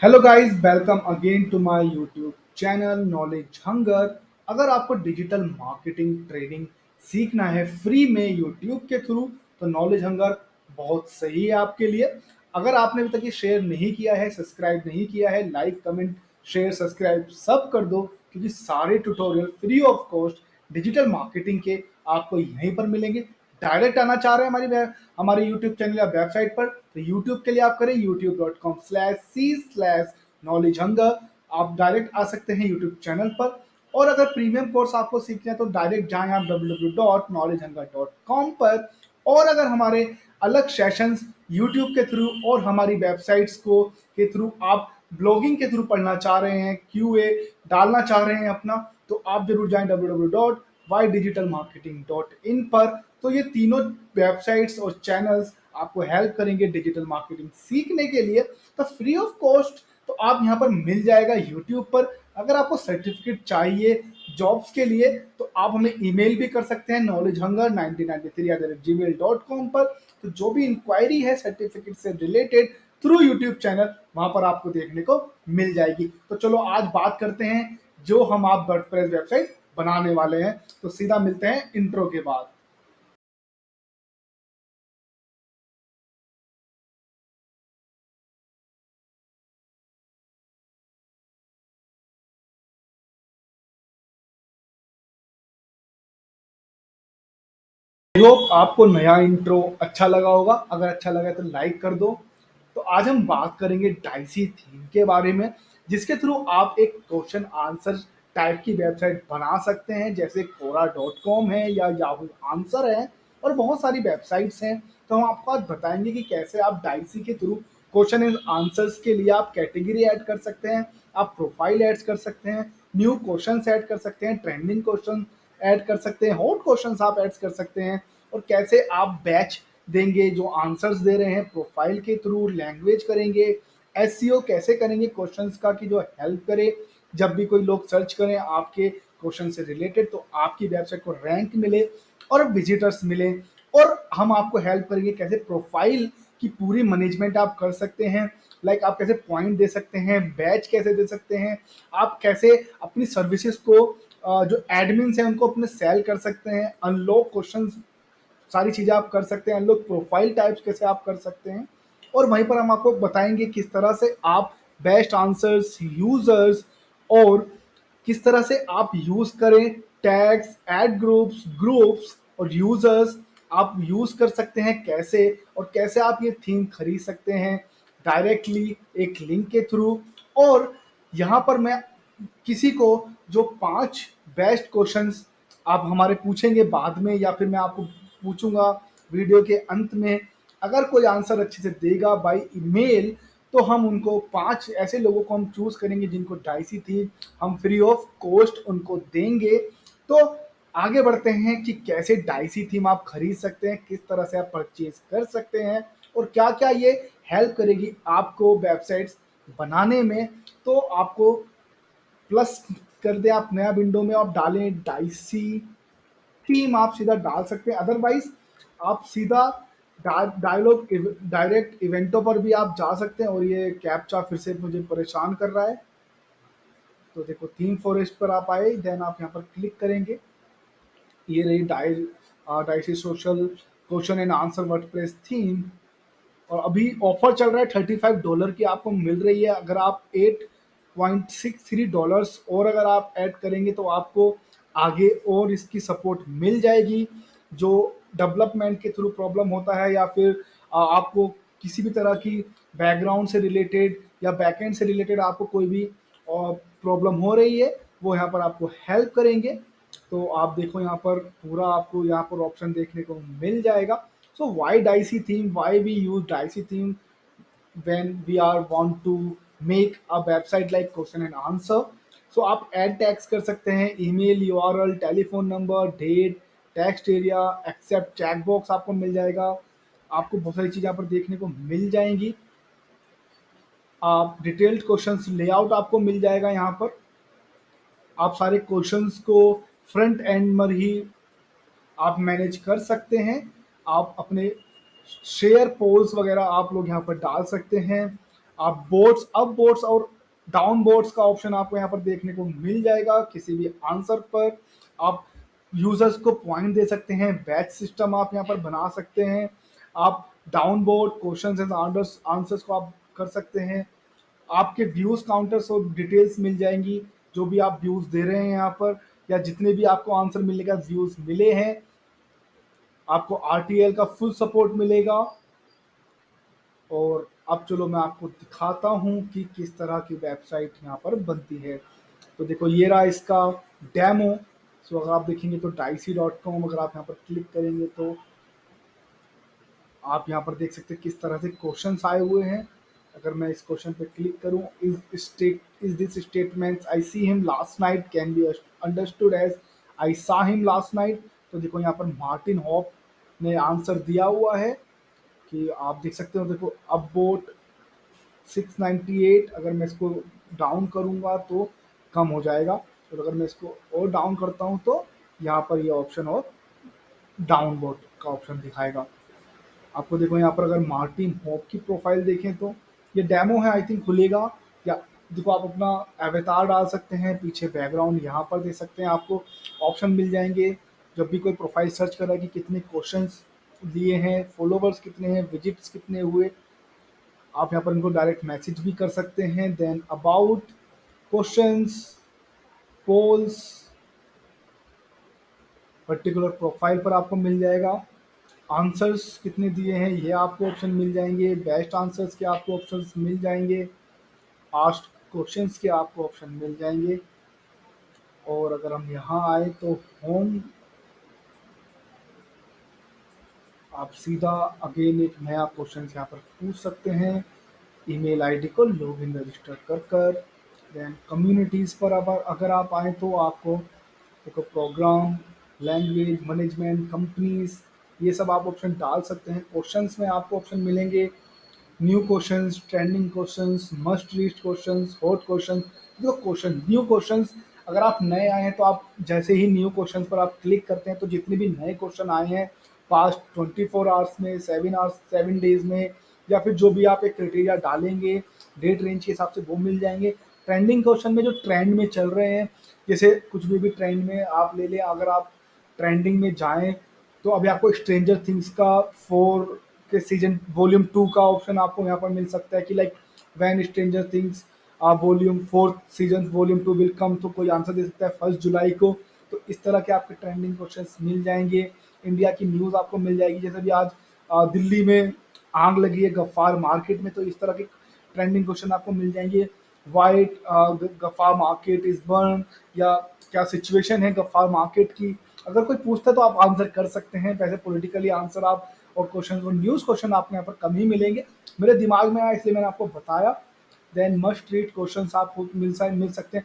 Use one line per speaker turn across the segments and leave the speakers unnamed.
Hello guys, welcome again to my YouTube channel knowledge hunger. अगर आपको digital marketing training सीखना है free में यूट्यूब के थ्रू, तो नॉलेज हंगर बहुत सही है आपके लिए। अगर आपने अभी तक ये शेयर नहीं किया है, सब्सक्राइब नहीं किया है, लाइक कमेंट शेयर सब्सक्राइब सब कर दो, क्योंकि सारे tutorial free of cost digital marketing के आपको यहीं पर मिलेंगे। डायरेक्ट आना चाह रहे हैं हमारे यूट्यूब चैनल या वेबसाइट पर, तो यूट्यूब के लिए आप करें youtube.com/c/knowledge hunger। आप डायरेक्ट आ सकते हैं यूट्यूब चैनल पर। और अगर प्रीमियम कोर्स आपको सीखना है तो डायरेक्ट जाएं आप www.knowledgehunger.com पर। और अगर हमारे अलग सेशंस यूट्यूब के थ्रू और हमारी वेबसाइट्स को के थ्रू आप ब्लॉगिंग के थ्रू पढ़ना चाह रहे हैं, क्यूए डालना चाह रहे हैं अपना, तो आप जरूर जाएं www.ydigitalmarketing.in पर। तो ये तीनों वेबसाइट्स और चैनल्स आपको हेल्प करेंगे डिजिटल मार्केटिंग सीखने के लिए। तो फ्री ऑफ कॉस्ट तो आप यहाँ पर मिल जाएगा यूट्यूब पर। अगर आपको सर्टिफिकेट चाहिए जॉब्स के लिए, तो आप हमें ईमेल भी कर सकते हैं knowledgehunger1993@gmail.com पर। तो जो भी इंक्वायरी है सर्टिफिकेट से रिलेटेड थ्रू यूट्यूब चैनल, वहां पर आपको देखने को मिल जाएगी। तो चलो आज बात करते हैं जो हम आप वर्डप्रेस वेबसाइट बनाने वाले हैं। तो सीधा मिलते हैं इंट्रो के बाद। आई होप आपको नया इंट्रो अच्छा लगा होगा। अगर अच्छा लगा तो लाइक कर दो। तो आज हम बात करेंगे डाइसी थीम के बारे में, जिसके थ्रू आप एक क्वेश्चन आंसर टाइप की वेबसाइट बना सकते हैं, जैसे कोरा.com है या याहू आंसर है और बहुत सारी वेबसाइट्स हैं। तो हम आपको आज बताएंगे कि कैसे आप डाइसी के थ्रू क्वेश्चन एंड आंसर्स के लिए आप कैटेगरी ऐड कर सकते हैं, आप प्रोफाइल ऐड कर सकते हैं, न्यू क्वेश्चंस ऐड कर सकते हैं, ट्रेंडिंग क्वेश्चन ऐड कर सकते हैं, हॉट क्वेश्चंस आप ऐड कर सकते हैं, और कैसे आप बैच देंगे जो आंसर्स दे रहे हैं प्रोफाइल के थ्रू, लैंग्वेज करेंगे, एसईओ कैसे करेंगे क्वेश्चंस का कि जो हेल्प करे जब भी कोई लोग सर्च करें आपके क्वेश्चन से रिलेटेड, तो आपकी वेबसाइट को रैंक मिले और विजिटर्स मिले। और हम आपको हेल्प करेंगे कैसे प्रोफाइल की पूरी मैनेजमेंट आप कर सकते हैं। लाइक आप कैसे पॉइंट दे सकते हैं, बैच कैसे दे सकते हैं, आप कैसे अपनी सर्विसेज को जो एडमिन हैं उनको अपने सेल कर सकते हैं, अनलॉक क्वेश्चन सारी चीज़ें आप कर सकते हैं, अनलॉक प्रोफाइल टाइप्स कैसे आप कर सकते हैं। और वहीं पर हम आपको बताएंगे किस तरह से आप बेस्ट आंसर्स यूजर्स और किस तरह से आप यूज करें टैग्स, एड ग्रुप्स और यूजर्स आप यूज कर सकते हैं कैसे, और कैसे आप ये थीम खरीद सकते हैं डायरेक्टली एक लिंक के थ्रू। और यहाँ पर मैं किसी को जो 5 बेस्ट क्वेश्चंस आप हमारे पूछेंगे बाद में, या फिर मैं आपको पूछूंगा वीडियो के अंत में, अगर कोई आंसर अच्छे से देगा बाय ईमेल, तो हम उनको 5 ऐसे लोगों को हम चूज करेंगे जिनको डाइसी थी हम फ्री ऑफ कॉस्ट उनको देंगे। तो आगे बढ़ते हैं कि कैसे डाइसी थीम आप खरीद सकते हैं, किस तरह से आप परचेज कर सकते हैं, और क्या क्या ये हेल्प करेगी आपको वेबसाइट्स बनाने में। तो आपको प्लस कर दे आप नया विंडो में आप डालें डाइसी थीम, आप सीधा डाल सकते हैं। अदरवाइज आप सीधा डायलॉग डायरेक्ट इवेंटों पर भी आप जा सकते हैं। और ये कैप्चा फिर से मुझे परेशान कर रहा है। तो देखो थीम फॉरेस्ट पर आप आए, देन आप यहाँ पर क्लिक करेंगे। ये रही dicey social question and answer WordPress theme. और अभी ऑफर चल रहा है $35 की आपको मिल रही है। अगर आप $8.63 और अगर आप ऐड करेंगे तो आपको आगे और इसकी सपोर्ट मिल जाएगी। जो डेवलपमेंट के थ्रू प्रॉब्लम होता है, या फिर आपको किसी भी तरह की बैकग्राउंड से रिलेटेड या बैकएंड से रिलेटेड आपको कोई भी प्रॉब्लम हो रही है, वो यहाँ पर आपको हेल्प करेंगे। तो आप देखो यहाँ पर पूरा आपको यहाँ पर ऑप्शन देखने को मिल जाएगा। So why dicey theme? Why we use dicey theme when we are want to make a website like question and answer? So आप add टैग्स कर सकते हैं, email, URL, telephone number, date, text area, accept check box आपको मिल जाएगा। आपको बहुत सारी चीज़ यहाँ पर देखने को मिल जाएंगी। आप डिटेल्ड क्वेश्चंस लेआउट आपको मिल जाएगा यहाँ पर। आप सारे क्वेश्चंस को फ्रंट एंड में ही आप मैनेज कर सकते हैं। आप अपने शेयर पोल्स वगैरह आप लोग यहाँ पर डाल सकते हैं। आप बोर्ड्स, अप बोर्ड्स और डाउन बोर्ड्स का ऑप्शन आपको यहाँ पर देखने को मिल जाएगा। किसी भी आंसर पर आप यूजर्स को पॉइंट दे सकते हैं, बैच सिस्टम आप यहाँ पर बना सकते हैं। आप down board question and answers को आप कर सकते हैं। आपके व्यूज काउंटर्स और डिटेल्स मिल जाएंगी, जो भी आप व्यूज दे रहे हैं यहाँ पर, या जितने भी आपको आंसर मिलेगा, व्यूज मिले हैं। आपको आरटीएल का फुल सपोर्ट मिलेगा। और अब चलो मैं आपको दिखाता हूँ कि किस तरह की वेबसाइट यहाँ पर बनती है। तो देखो ये रहा इसका डेमो। सो अगर आप देखेंगे तो dicey.com, अगर आप यहाँ पर क्लिक करेंगे तो आप यहाँ पर देख सकते हैं किस तरह से क्वेश्चंस आए हुए हैं। अगर मैं इस क्वेश्चन पे क्लिक करूँ, is this statement I see him last night can be understood as I saw him last night. तो देखो यहाँ पर मार्टिन हॉप ने आंसर दिया हुआ है कि आप देख सकते हो। देखो अपबोट 698, अगर मैं इसको डाउन करूंगा तो कम हो जाएगा, और अगर मैं इसको और डाउन करता हूं तो यहाँ पर ये ऑप्शन और डाउन बोट का ऑप्शन दिखाएगा आपको। देखो यहाँ पर अगर मार्टिन हॉप की प्रोफाइल देखें तो ये डेमो है, आई थिंक खुलेगा। या देखो आप अपना एवेटार डाल सकते हैं, पीछे बैकग्राउंड यहाँ पर दे सकते हैं, आपको ऑप्शन मिल जाएंगे। जब भी कोई प्रोफाइल सर्च करा कि कितने क्वेश्चंस दिए हैं, फॉलोवर्स कितने हैं, विजिट्स कितने हुए, आप यहाँ पर इनको डायरेक्ट मैसेज भी कर सकते हैं। Then about, questions, polls, particular profile पर आपको मिल जाएगा। आंसर्स कितने दिए हैं ये आपको ऑप्शन मिल जाएंगे। बेस्ट आंसर्स के आपको ऑप्शंस मिल जाएंगे। आस्ट क्वेश्चंस के आपको ऑप्शन मिल जाएंगे। और अगर हम यहाँ आए तो होम, आप सीधा अगेन एक नया क्वेश्चन यहाँ पर पूछ सकते हैं, ईमेल आईडी को लॉगिन रजिस्टर कर। देन कम्युनिटीज़ पर अब अगर आप आए तो आपको देखो प्रोग्राम, लैंग्वेज, मैनेजमेंट, कंपनीज, ये सब आप ऑप्शन डाल सकते हैं। क्वेश्चंस में आपको ऑप्शन मिलेंगे new questions, trending questions, must read questions, hot questions. जो क्वेश्चन न्यू क्वेश्चंस, अगर आप नए आए हैं तो आप जैसे ही न्यू क्वेश्चंस पर आप क्लिक करते हैं तो जितने भी नए क्वेश्चन आए हैं पास्ट 24 आवर्स में, 7 डेज में, या फिर जो भी आप एक क्राइटेरिया डालेंगे डेट रेंज के हिसाब से, वो मिल जाएंगे। ट्रेंडिंग क्वेश्चन में जो ट्रेंड में चल रहे हैं, जैसे कुछ भी ट्रेंड में आप ले लें, अगर आप ट्रेंडिंग में जाएं तो अभी आपको स्ट्रेंजर थिंग्स का 4 के सीजन वॉल्यूम 2 का ऑप्शन आपको यहाँ पर मिल सकता है कि like when stranger things volume 4 season volume 2 will come, तो कोई आंसर दे सकता है 1 जुलाई को। तो इस तरह के आपके ट्रेंडिंग क्वेश्चंस मिल जाएंगे। इंडिया की न्यूज़ आपको मिल जाएगी, जैसे भी आज दिल्ली में आग लगी है गफ्फार मार्केट में, तो इस तरह के ट्रेंडिंग क्वेश्चन आपको मिल जाएंगे। White Ghaffar market is burn, या क्या सिचुएशन है गफ्फार मार्केट की, अगर कोई पूछता है तो आप आंसर कर सकते हैं। वैसे पॉलिटिकली आंसर आप और क्वेश्चन और न्यूज़ क्वेश्चन आपको यहाँ पर कम ही मिलेंगे, मेरे दिमाग में आया इसलिए मैंने आपको बताया। देन मस्ट रीड क्वेश्चंस आपको मिल सकते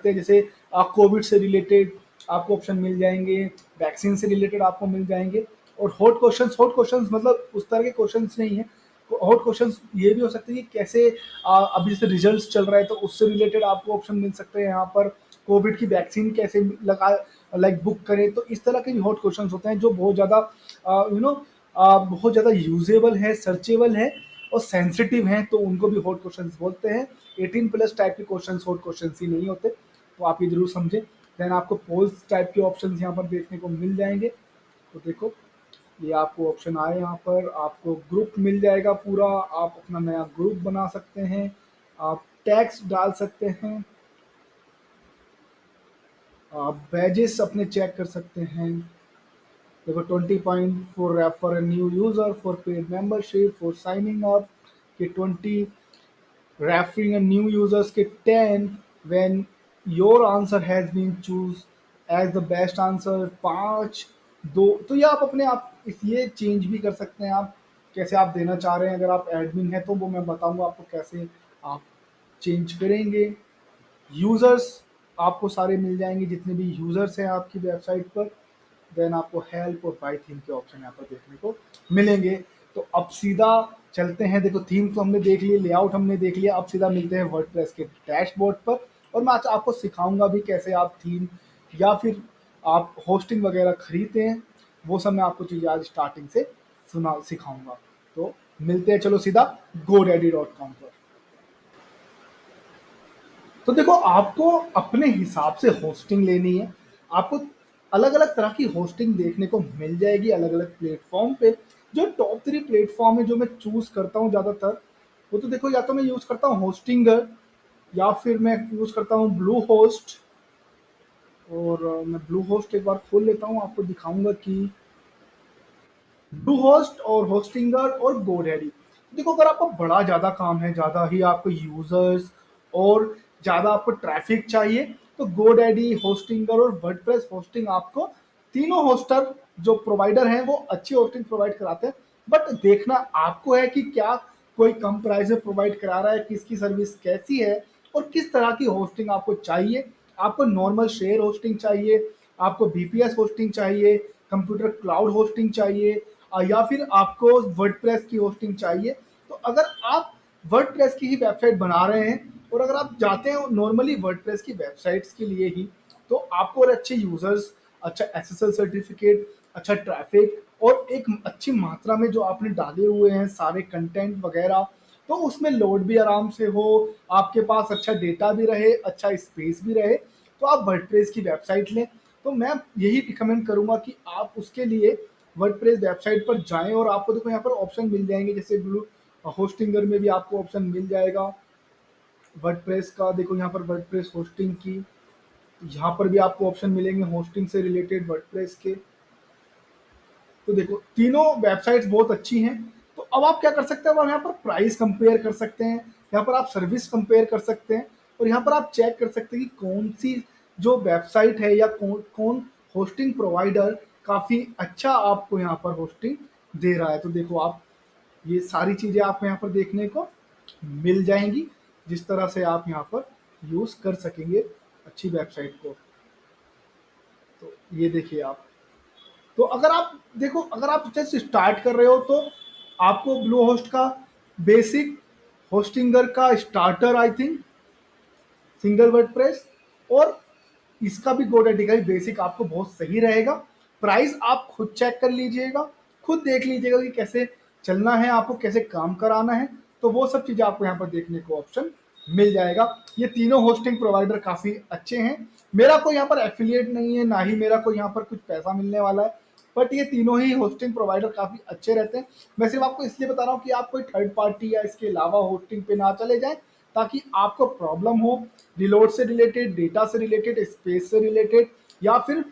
हैं, जैसे कोविड से रिलेटेड आपको ऑप्शन मिल जाएंगे, वैक्सीन से रिलेटेड आपको मिल जाएंगे। और हॉट क्वेश्चंस मतलब उस तरह के क्वेश्चंस नहीं है। हॉट क्वेश्चंस ये भी हो सकते हैं कि कैसे अभी जैसे रिजल्ट्स चल रहा है तो उससे रिलेटेड आपको ऑप्शन मिल सकते हैं यहाँ पर। कोविड की वैक्सीन कैसे लगा लाइक बुक करें, तो इस तरह के भी हॉट क्वेश्चंस होते हैं जो बहुत ज़्यादा बहुत ज़्यादा यूजेबल है, सर्चेबल है और सेंसिटिव हैं, तो उनको भी हॉट क्वेश्चंस बोलते हैं। 18+ टाइप के क्वेश्चंस हॉट क्वेश्चंस ही नहीं होते, तो आप ये जरूर समझें। देन आपको पोल्स टाइप के ऑप्शंस यहाँ पर देखने को मिल जाएंगे। तो देखो ये आपको ऑप्शन आए, यहाँ पर आपको ग्रुप मिल जाएगा पूरा, आप अपना नया ग्रुप बना सकते हैं, आप टैग्स डाल सकते हैं, आप बैजेस अपने चेक कर सकते हैं। देखो 20 point for refer new user, for paid membership, for signing up के 20, रेफरिंग न्यू यूजर्स के 10, when your answer has been choose as the best answer 5, 2। तो ये आप अपने आप ये चेंज भी कर सकते हैं, आप कैसे आप देना चाह रहे हैं। अगर आप एडमिन है तो वो मैं बताऊंगा आपको कैसे आप चेंज करेंगे। यूज़र्स आपको सारे मिल जाएंगे जितने भी यूज़र्स हैं आपकी वेबसाइट पर। देन आपको हेल्प और बाई थीम के ऑप्शन यहाँ पर देखने को मिलेंगे। तो अब सीधा चलते हैं, देखो थीम तो हमने देख ली, लेआउट हमने देख लिया, अब सीधा मिलते हैं वर्डप्रेस के डैशबोर्ड पर। और मैं आज आपको सिखाऊंगा भी कैसे आप थीम या फिर आप होस्टिंग वगैरह खरीदते हैं, वो सब मैं आपको चीज़ें आज स्टार्टिंग से सिखाऊंगा। तो मिलते हैं, चलो सीधा godaddy.com पर। तो देखो आपको अपने हिसाब से होस्टिंग लेनी है। आपको अलग अलग तरह की होस्टिंग देखने को मिल जाएगी अलग अलग प्लेटफॉर्म पे। जो टॉप थ्री प्लेटफॉर्म है जो मैं चूज करता हूँ ज़्यादातर, वो तो देखो या तो मैं यूज़ करता हूँ होस्टिंगर, या फिर मैं यूज़ करता हूँ ब्लू होस्ट। और मैं ब्लू होस्ट एक बार खोल लेता हूँ, आपको दिखाऊंगा कि ब्लू होस्ट और होस्टिंगर और गोडैडी। देखो अगर आपको बड़ा ज़्यादा काम है, ज़्यादा ही आपको यूजर्स और ज़्यादा आपको ट्रैफिक चाहिए, तो गोडैडी, होस्टिंगर और वर्डप्रेस होस्टिंग आपको, तीनों होस्टर जो प्रोवाइडर हैं वो अच्छी होस्टिंग प्रोवाइड कराते हैं। बट देखना आपको है कि क्या कोई कम प्राइस में प्रोवाइड करा रहा है, किसकी सर्विस कैसी है और किस तरह की होस्टिंग आपको चाहिए। आपको नॉर्मल शेयर होस्टिंग चाहिए, आपको बीपीएस होस्टिंग चाहिए, कंप्यूटर क्लाउड होस्टिंग चाहिए, या फिर आपको वर्डप्रेस की होस्टिंग चाहिए। तो अगर आप वर्डप्रेस की ही वेबसाइट बना रहे हैं और अगर आप जाते हैं नॉर्मली वर्डप्रेस की वेबसाइट्स के लिए ही, तो आपको और अच्छे यूजर्स, अच्छा एसएसएल सर्टिफिकेट, अच्छा ट्रैफिक और एक अच्छी मात्रा में जो आपने डाले हुए हैं सारे कंटेंट वगैरह, तो उसमें लोड भी आराम से हो, आपके पास अच्छा डेटा भी रहे, अच्छा स्पेस भी रहे, तो आप वर्डप्रेस की वेबसाइट लें। तो मैं यही रिकमेंड करूंगा कि आप उसके लिए वर्डप्रेस वेबसाइट पर जाएं। और आपको देखो यहाँ पर ऑप्शन मिल जाएंगे, जैसे ब्लू होस्टिंगर में भी आपको ऑप्शन मिल जाएगा वर्डप्रेस का। देखो यहाँ पर वर्डप्रेस होस्टिंग की, यहाँ पर भी आपको ऑप्शन मिलेंगे होस्टिंग से रिलेटेड वर्डप्रेस के। तो देखो तीनों वेबसाइट्स बहुत अच्छी हैं। तो अब आप क्या कर सकते हैं, अब आप यहाँ पर प्राइस कंपेयर कर सकते हैं, यहाँ पर आप सर्विस कंपेयर कर सकते हैं, और यहाँ पर आप चेक कर सकते हैं कि कौन सी जो वेबसाइट है या कौन कौन होस्टिंग प्रोवाइडर काफ़ी अच्छा आपको यहाँ पर होस्टिंग दे रहा है। तो देखो आप ये सारी चीज़ें आपको यहाँ पर देखने को मिल जाएंगी, जिस तरह से आप यहाँ पर यूज़ कर सकेंगे अच्छी वेबसाइट को। तो ये देखिए आप, तो अगर आप देखो अगर आप जस्ट स्टार्ट कर रहे हो तो आपको ब्लू होस्ट का बेसिक, होस्टिंगर का starter I think, single WordPress, और इसका भी गोडैडी का बेसिक आपको बहुत सही रहेगा। प्राइस आप खुद चेक कर लीजिएगा, खुद देख लीजिएगा कि कैसे चलना है, आपको कैसे काम कराना है। तो वो सब चीज़ें आपको यहाँ पर देखने को ऑप्शन मिल जाएगा। ये तीनों होस्टिंग प्रोवाइडर काफ़ी अच्छे हैं। मेरा कोई यहाँ पर एफिलिएट नहीं है, ना ही मेरा कोई यहाँ पर कुछ पैसा मिलने वाला है, बट ये तीनों ही होस्टिंग प्रोवाइडर काफ़ी अच्छे रहते हैं। मैं सिर्फ आपको इसलिए बता रहा हूँ कि आप कोई थर्ड पार्टी या इसके अलावा होस्टिंग पे ना चले जाएं, ताकि आपको प्रॉब्लम हो रिलोड से रिलेटेड, डेटा से रिलेटेड, स्पेस से रिलेटेड, या फिर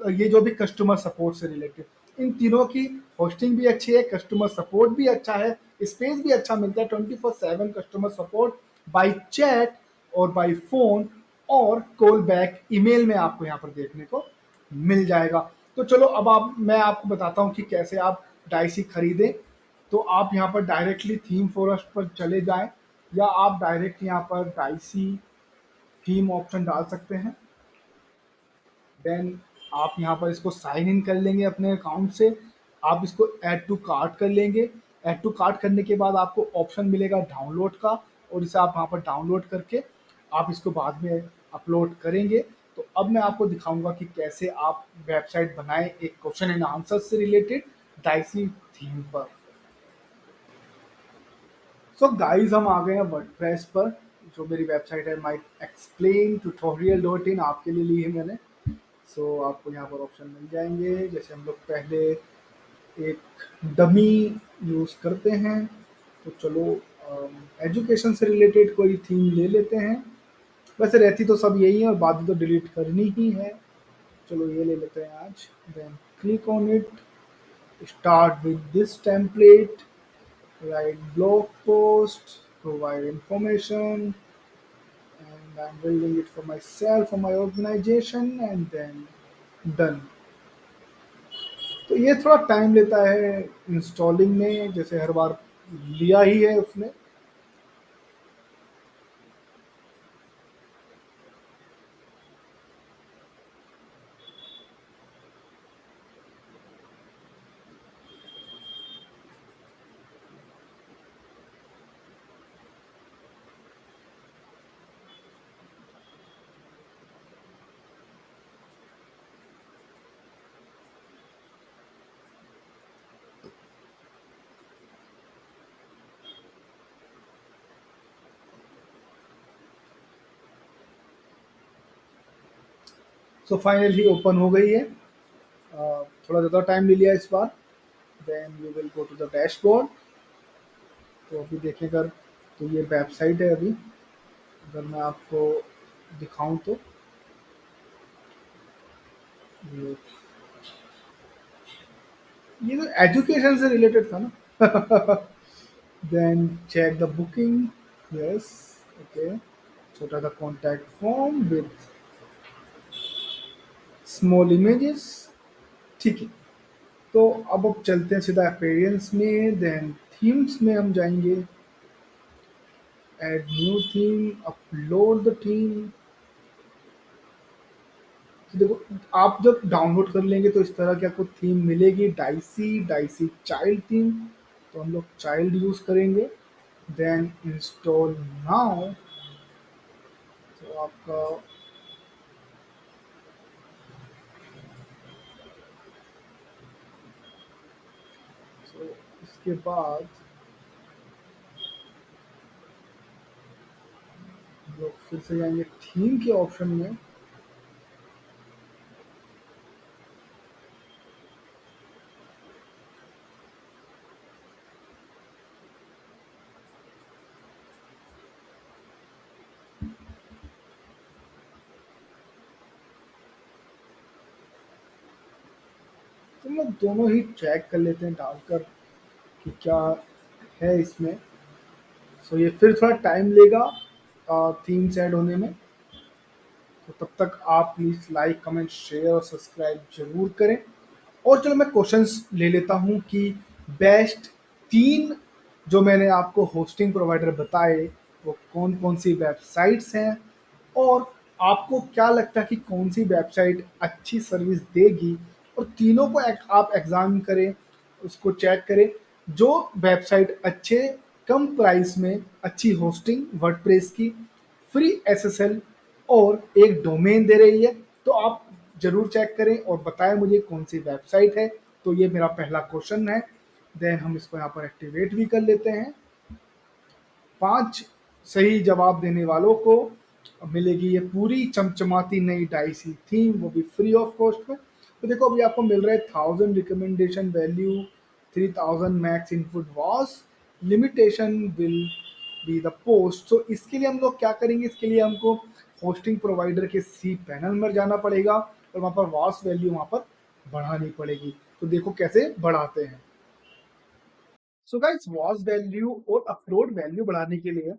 ये जो भी कस्टमर सपोर्ट से रिलेटेड। इन तीनों की होस्टिंग भी अच्छी है, कस्टमर सपोर्ट भी अच्छा है, स्पेस भी अच्छा मिलता है, 24/7 कस्टमर सपोर्ट बाय चैट और बाय फोन, और कॉल बैक ईमेल में आपको यहाँ पर देखने को मिल जाएगा। तो चलो अब आप मैं आपको बताता हूँ कि कैसे आप डाइसी खरीदें। तो आप यहाँ पर डायरेक्टली थीम फॉरेस्ट पर चले जाएं, या आप डायरेक्ट यहाँ पर डाइसी थीम ऑप्शन डाल सकते हैं। देन आप यहाँ पर इसको साइन इन कर लेंगे अपने अकाउंट से, आप इसको ऐड टू कार्ट कर लेंगे। ऐड टू कार्ट करने के बाद आपको ऑप्शन मिलेगा डाउनलोड का, और इसे आप वहाँ पर डाउनलोड करके आप इसको बाद में अपलोड करेंगे। तो अब मैं आपको दिखाऊंगा कि कैसे आप वेबसाइट बनाएं एक क्वेश्चन एंड आंसर से रिलेटेड डाइसी थीम पर। सो गाइस हम आ गए हैं वर्डप्रेस पर, जो मेरी वेबसाइट है माई एक्सप्लेन ट्यूटोरियल.in, आपके लिए ली है मैंने। सो आपको यहाँ पर ऑप्शन मिल जाएंगे, जैसे हम लोग पहले एक डमी यूज़ करते हैं। तो चलो एजुकेशन से रिलेटेड कोई थीम ले लेते हैं। वैसे रहती तो सब यही है और बाद में तो डिलीट करनी ही है। चलो ये ले लेते हैं आज। Then click on it, start with this template, write blog post, provide information, and I'm building it for myself, for my organization, and then done। तो ये थोड़ा टाइम लेता है इंस्टॉलिंग में, जैसे हर बार लिया ही है उसने। सो फाइनली ओपन हो गई है। थोड़ा ज़्यादा टाइम ले लिया इस बार। Then you will go to the dashboard. तो अभी देखें अगर, तो ये वेबसाइट है अभी, अगर मैं आपको दिखाऊं तो ये ये तो एजुकेशन से रिलेटेड था ना। Then check the booking. Yes. Okay. छोटा सा contact form with small images. ठीक है। तो अब चलते हैं सीधा अपीयरेंस में। देन थीम्स में हम जाएंगे। Add new theme, upload the theme. तो देखो, आप जब डाउनलोड कर लेंगे तो इस तरह की आपको थीम मिलेगी, डाइसी डाइसी चाइल्ड थीम। तो हम लोग चाइल्ड यूज करेंगे। Then install now. तो आपका, तो इसके बाद हम लोग फिर से जाएंगे थीम के ऑप्शन में। तो हम लोग दोनों ही चेक कर लेते हैं डालकर कि क्या है इसमें। सो ये फिर थोड़ा टाइम लेगा थीम्स ऐड होने में। तो तब तक आप प्लीज़ लाइक कमेंट शेयर और सब्सक्राइब जरूर करें। और चलो मैं क्वेश्चंस ले लेता हूँ कि बेस्ट 3 जो मैंने आपको होस्टिंग प्रोवाइडर बताए वो कौन कौन सी वेबसाइट्स हैं, और आपको क्या लगता है कि कौन सी वेबसाइट अच्छी सर्विस देगी। और तीनों को आप एग्जाम करें, उसको चेक करें। जो वेबसाइट अच्छे कम प्राइस में अच्छी होस्टिंग वर्डप्रेस की, फ्री एसएसएल और एक डोमेन दे रही है, तो आप जरूर चेक करें और बताएं मुझे कौन सी वेबसाइट है। तो ये मेरा पहला क्वेश्चन है। देन हम इसको यहाँ पर एक्टिवेट भी कर लेते हैं। 5 सही जवाब देने वालों को मिलेगी ये पूरी चमचमाती नई डाइसी थीम, वो भी फ्री ऑफ कॉस्ट में। तो देखो अभी आपको मिल रहा है 1000 recommendation value, 3000 max input was, limitation will be the post. तो इसके लिए हम लोग क्या करेंगे, इसके लिए हमको होस्टिंग प्रोवाइडर के सी पैनल में जाना पड़ेगा और वहाँ पर वॉस वैल्यू वहाँ पर बढ़ानी पड़ेगी। तो देखो कैसे बढ़ाते हैं। सो गाइस, वॉच वैल्यू और अपलोड वैल्यू बढ़ाने के लिए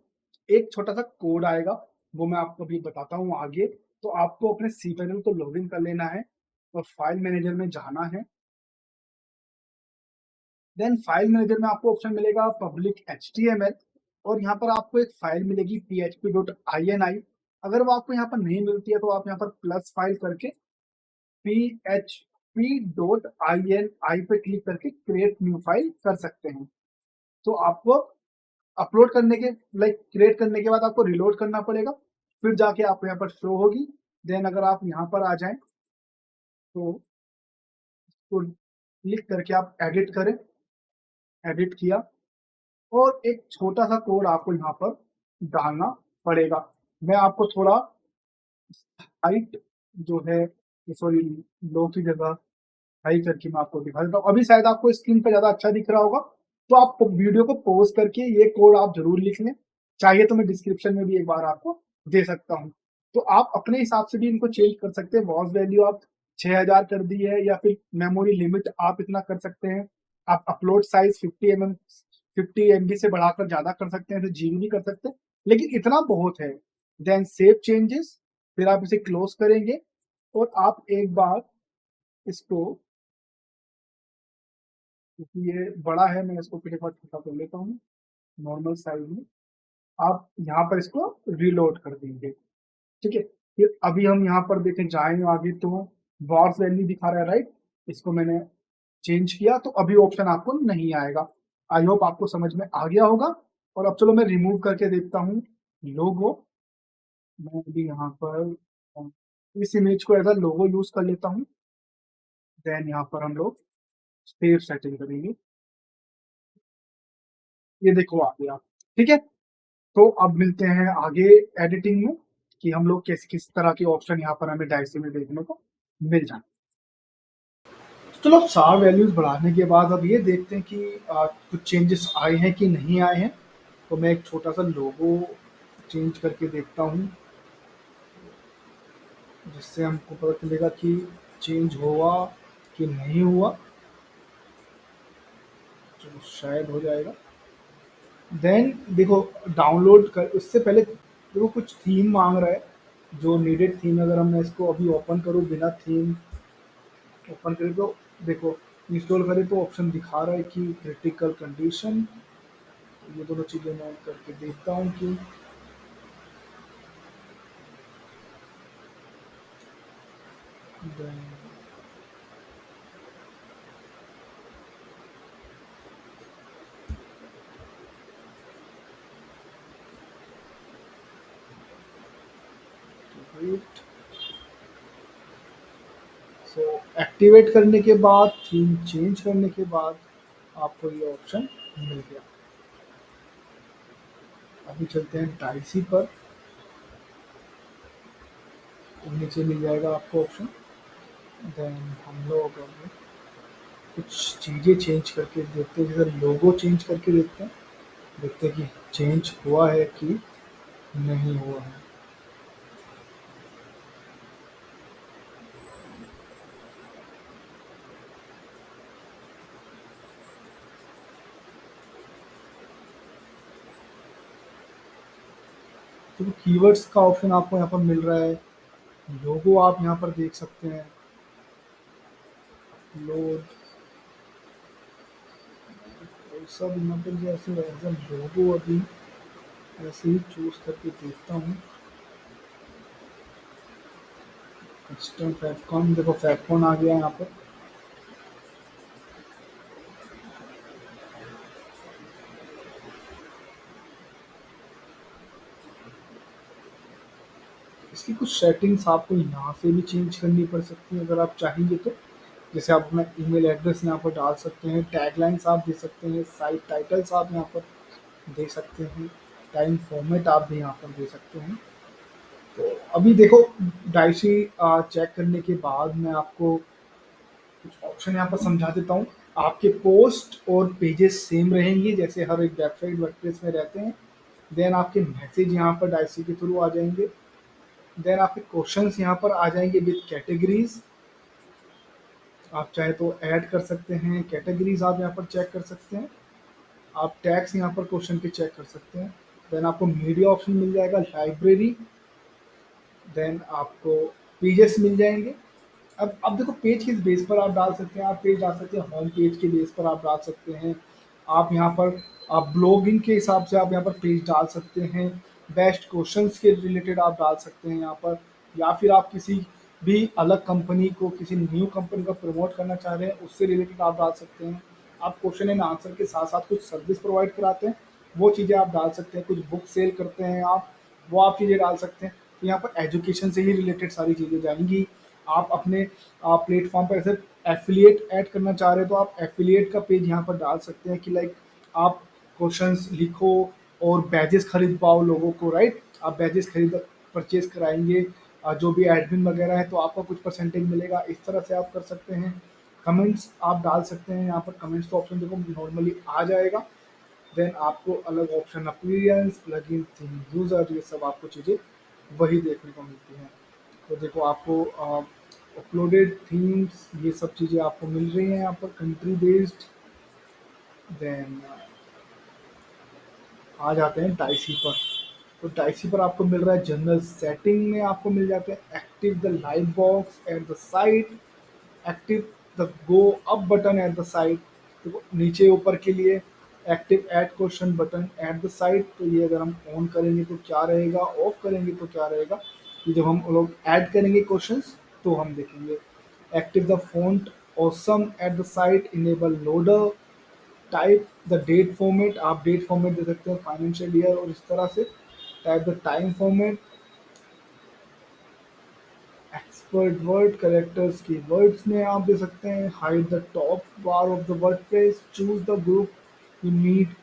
एक छोटा सा कोड आएगा, वो मैं आपको अभी बताता हूँ आगे। तो आपको अपने सी पैनल को लॉगिन कर लेना है और फाइल मैनेजर में जाना है। देन फाइल मैनेजर में आपको ऑप्शन मिलेगा पब्लिक HTML, और यहाँ पर आपको एक फाइल मिलेगी php.ini। अगर वो आपको यहाँ पर नहीं मिलती है तो आप यहाँ पर प्लस फाइल करके php.ini पे क्लिक करके क्रिएट न्यू फाइल कर सकते हैं। तो आपको अपलोड करने के, लाइक क्रिएट करने के बाद आपको रिलोड करना पड़ेगा, फिर जाके आपको यहाँ पर शो होगी। देन अगर आप यहाँ पर आ जाएं तो इसको क्लिक करके आप एडिट करें। एडिट किया और एक छोटा सा कोड आपको यहाँ पर डालना पड़ेगा। मैं आपको थोड़ा हाइट जो है, सॉरी, लो की जगह हाई करके मैं आपको दिखा देता हूँ। अभी शायद आपको स्क्रीन पे ज्यादा अच्छा दिख रहा होगा, तो आप वीडियो को पॉज करके ये कोड आप जरूर लिख लें। चाहिए तो मैं डिस्क्रिप्शन में भी एक बार आपको दे सकता हूँ। तो आप अपने हिसाब से भी इनको चेंज कर सकते हैं। वॉच वैल्यू आप 6000 कर दी है, या फिर मेमोरी लिमिट आप इतना कर सकते हैं। आप अपलोड साइज 50 MB से बढ़ाकर ज्यादा कर सकते हैं, तो जीबी भी कर सकते हैं, लेकिन इतना बहुत है। देन सेव चेंजेस, फिर आप इसे क्लोज करेंगे और आप एक बार इसको, क्योंकि ये बड़ा है, मैं इसको फिर एक बार छोटा कर लेता हूँ नॉर्मल साइज में। आप यहाँ पर इसको रीलोड कर देंगे। ठीक है। फिर अभी हम यहाँ पर देखें जाएंगे आगे तो वॉर्स वैल्यू दिखा रहा है, राइट। इसको मैंने चेंज किया तो अभी ऑप्शन आपको नहीं आएगा। आई होप आपको समझ में आ गया होगा। और अब चलो मैं रिमूव करके देखता हूँ लोगो। मैं अभी यहाँ पर इस इमेज को एज अ लोगो यूज कर लेता हूँ। देन यहाँ पर हम लोग सेव सेटिंग करेंगे। ये देखो आ गया। ठीक है। तो अब मिलते हैं आगे एडिटिंग में, कि हम लोग किस किस तरह के ऑप्शन यहाँ पर हमें डायसी में देखने को मिल जाए। तो चलो अब स्टार वैल्यूज़ बढ़ाने के बाद अब ये देखते हैं कि कुछ चेंजेस आए हैं कि नहीं आए हैं। तो मैं एक छोटा-सा लोगो चेंज करके देखता हूँ, जिससे हमको पता चलेगा कि चेंज हुआ कि नहीं हुआ। तो शायद हो जाएगा। देन देखो डाउनलोड कर उससे पहले देखो कुछ थीम माँग रहा है, जो नीडेड थीम अगर मैं इसको अभी ओपन करूँ बिना थीम ओपन करे तो देखो इंस्टॉल करें तो ऑप्शन दिखा रहा है कि क्रिटिकल कंडीशन। ये दोनों चीज़ें मैं करके देखता हूँ कि देन वेट। सो एक्टिवेट करने के बाद थीम चेंज करने के बाद आपको ये ऑप्शन मिल गया। अभी चलते हैं डाइसी पर, तो नीचे मिल जाएगा आपको ऑप्शन। देन हम लोग अब कुछ चीज़ें चेंज करके देखते हैं, जैसे लोगो चेंज करके देखते हैं, देखते हैं कि चेंज हुआ है कि नहीं हुआ है। तो कीवर्ड्स का ऑप्शन आपको यहाँ पर मिल रहा है, लोगो आप यहाँ पर देख सकते हैं, लोड और सब यहाँ पर जैसे एज अ लोगो अभी ऐसे ही चूज करके देखता हूँ। कस्टम फैबकॉन देखो फैबकॉन आ गया यहाँ पर। इसकी कुछ सेटिंग्स आपको यहाँ से भी चेंज करनी पड़ सकती है अगर आप चाहेंगे तो। जैसे आप अपना ईमेल एड्रेस यहाँ पर डाल सकते हैं, टैगलाइंस आप दे सकते हैं, साइट टाइटल्स आप यहाँ पर दे सकते हैं, टाइम फॉर्मेट आप भी यहाँ पर दे सकते हैं। तो अभी देखो डाइसी चेक करने के बाद मैं आपको कुछ ऑप्शन यहाँ पर समझा देता हूँ। आपके पोस्ट और पेजेस सेम रहेंगे जैसे हर एक वेबसाइट वर्डप्रेस में रहते हैं। देन आपके मैसेज यहाँ पर डाइसी के थ्रू आ जाएंगे। देन आपके क्वेश्चंस यहाँ पर आ जाएंगे विद कैटेगरीज। आप चाहे तो ऐड कर सकते हैं, कैटेगरीज आप यहाँ पर चेक कर सकते हैं। आप टैग्स यहाँ पर क्वेश्चन के चेक कर सकते हैं। देन आपको मीडिया ऑप्शन मिल जाएगा, लाइब्रेरी। देन आपको पेजेस मिल जाएंगे। अब देखो पेज किस बेस पर आप डाल सकते हैं, आप पेज डाल सकते हैं होम पेज के बेस पर आप डाल सकते हैं। आप यहाँ पर आप ब्लॉगिंग के हिसाब से आप यहाँ पर पेज डाल सकते हैं। बेस्ट क्वेश्चंस के रिलेटेड आप डाल सकते हैं यहाँ पर। या फिर आप किसी भी अलग कंपनी को, किसी न्यू कंपनी को प्रमोट करना चाह रहे हैं उससे रिलेटेड आप डाल सकते हैं। आप क्वेश्चन एंड आंसर के साथ साथ कुछ सर्विस प्रोवाइड कराते हैं, वो चीज़ें आप डाल सकते हैं। कुछ बुक सेल करते हैं आप, वो आप चीज़ें डाल सकते हैं। तो यहाँ पर एजुकेशन से ही रिलेटेड सारी चीज़ें जाएंगी। आप अपने प्लेटफॉर्म पर ऐसे एफिलिएट ऐड करना चाह रहे हैं तो आप एफिलिएट का पेज यहाँ पर डाल सकते हैं कि लाइक आप क्वेश्चंस लिखो और बैजेस खरीद पाओ लोगों को, राइट। आप बैजेस खरीद परचेज कराएंगे, जो भी एडमिन वगैरह है तो आपको कुछ परसेंटेज मिलेगा, इस तरह से आप कर सकते हैं। कमेंट्स आप डाल सकते हैं यहाँ पर, कमेंट्स का ऑप्शन देखो नॉर्मली आ जाएगा। देन आपको अलग option appearance, plugin, theme, user, ये सब आपको चीज़ें वही देखने को मिलती हैं। तो देखो आपको अपलोडेड थीम्स ये सब चीज़ें आपको मिल रही हैं यहाँ पर कंट्री बेस्ड। देन आ जाते हैं डाइसी पर। तो डाइसी पर आपको मिल रहा है जनरल सेटिंग में आपको मिल जाते हैं active the light box eight the side, active the go up button eight the side. तो नीचे ऊपर के लिए active add question button eight the side. तो ये अगर हम ऑन करेंगे तो क्या रहेगा, ऑफ करेंगे तो क्या रहेगा, ये जब हम लोग ऐड करेंगे क्वेश्चंस तो हम देखेंगे। Active the font awesome at the side, enable loader, type the date format, आप डेट फॉर्मेट दे सकते हैं फाइनेंशियल ईयर और इस तरह से। Type the time format, expert word characters की वर्ड्स में आप दे सकते हैं। Hide the top bar of the WordPress, choose the group you need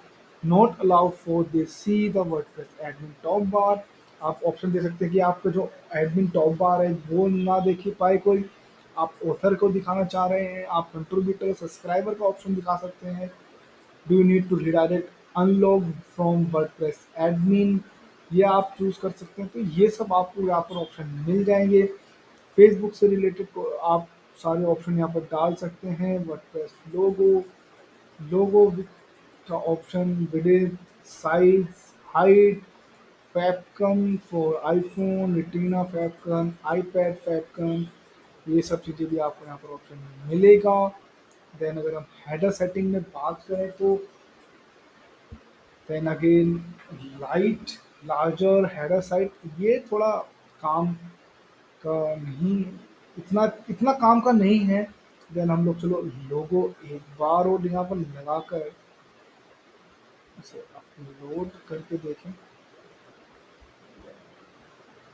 not allow for they see the WordPress admin top bar. आप option दे सकते हैं कि आपका जो एडमिन टॉप बार है वो ना देख पाए कोई। आप ऑथर को दिखाना चाह रहे हैं, आप कंट्रीब्यूटर सब्सक्राइबर का ऑप्शन दिखा सकते हैं। Do you need to redirect unlog from WordPress admin, ये आप चूज कर सकते हैं। तो ये सब आपको यहाँ पर ऑप्शन मिल जाएंगे। फेसबुक से रिलेटेड को आप सारे ऑप्शन यहाँ पर डाल सकते हैं। वर्डप्रेस लोगो, लोगो का option, width, size, height, favicon for iPhone, retina favicon, iPad favicon, ये सब चीज़ें भी आपको यहाँ पर ऑप्शन मिलेगा। देन अगर हम हेडर सेटिंग में बात करें तो then again light, larger header site, ये थोड़ा काम का नहीं, इतना इतना काम का नहीं है। देन हम लोग चलो लोगो एक बार और यहाँ पर लगाकर इसे अपलोड करके देखें।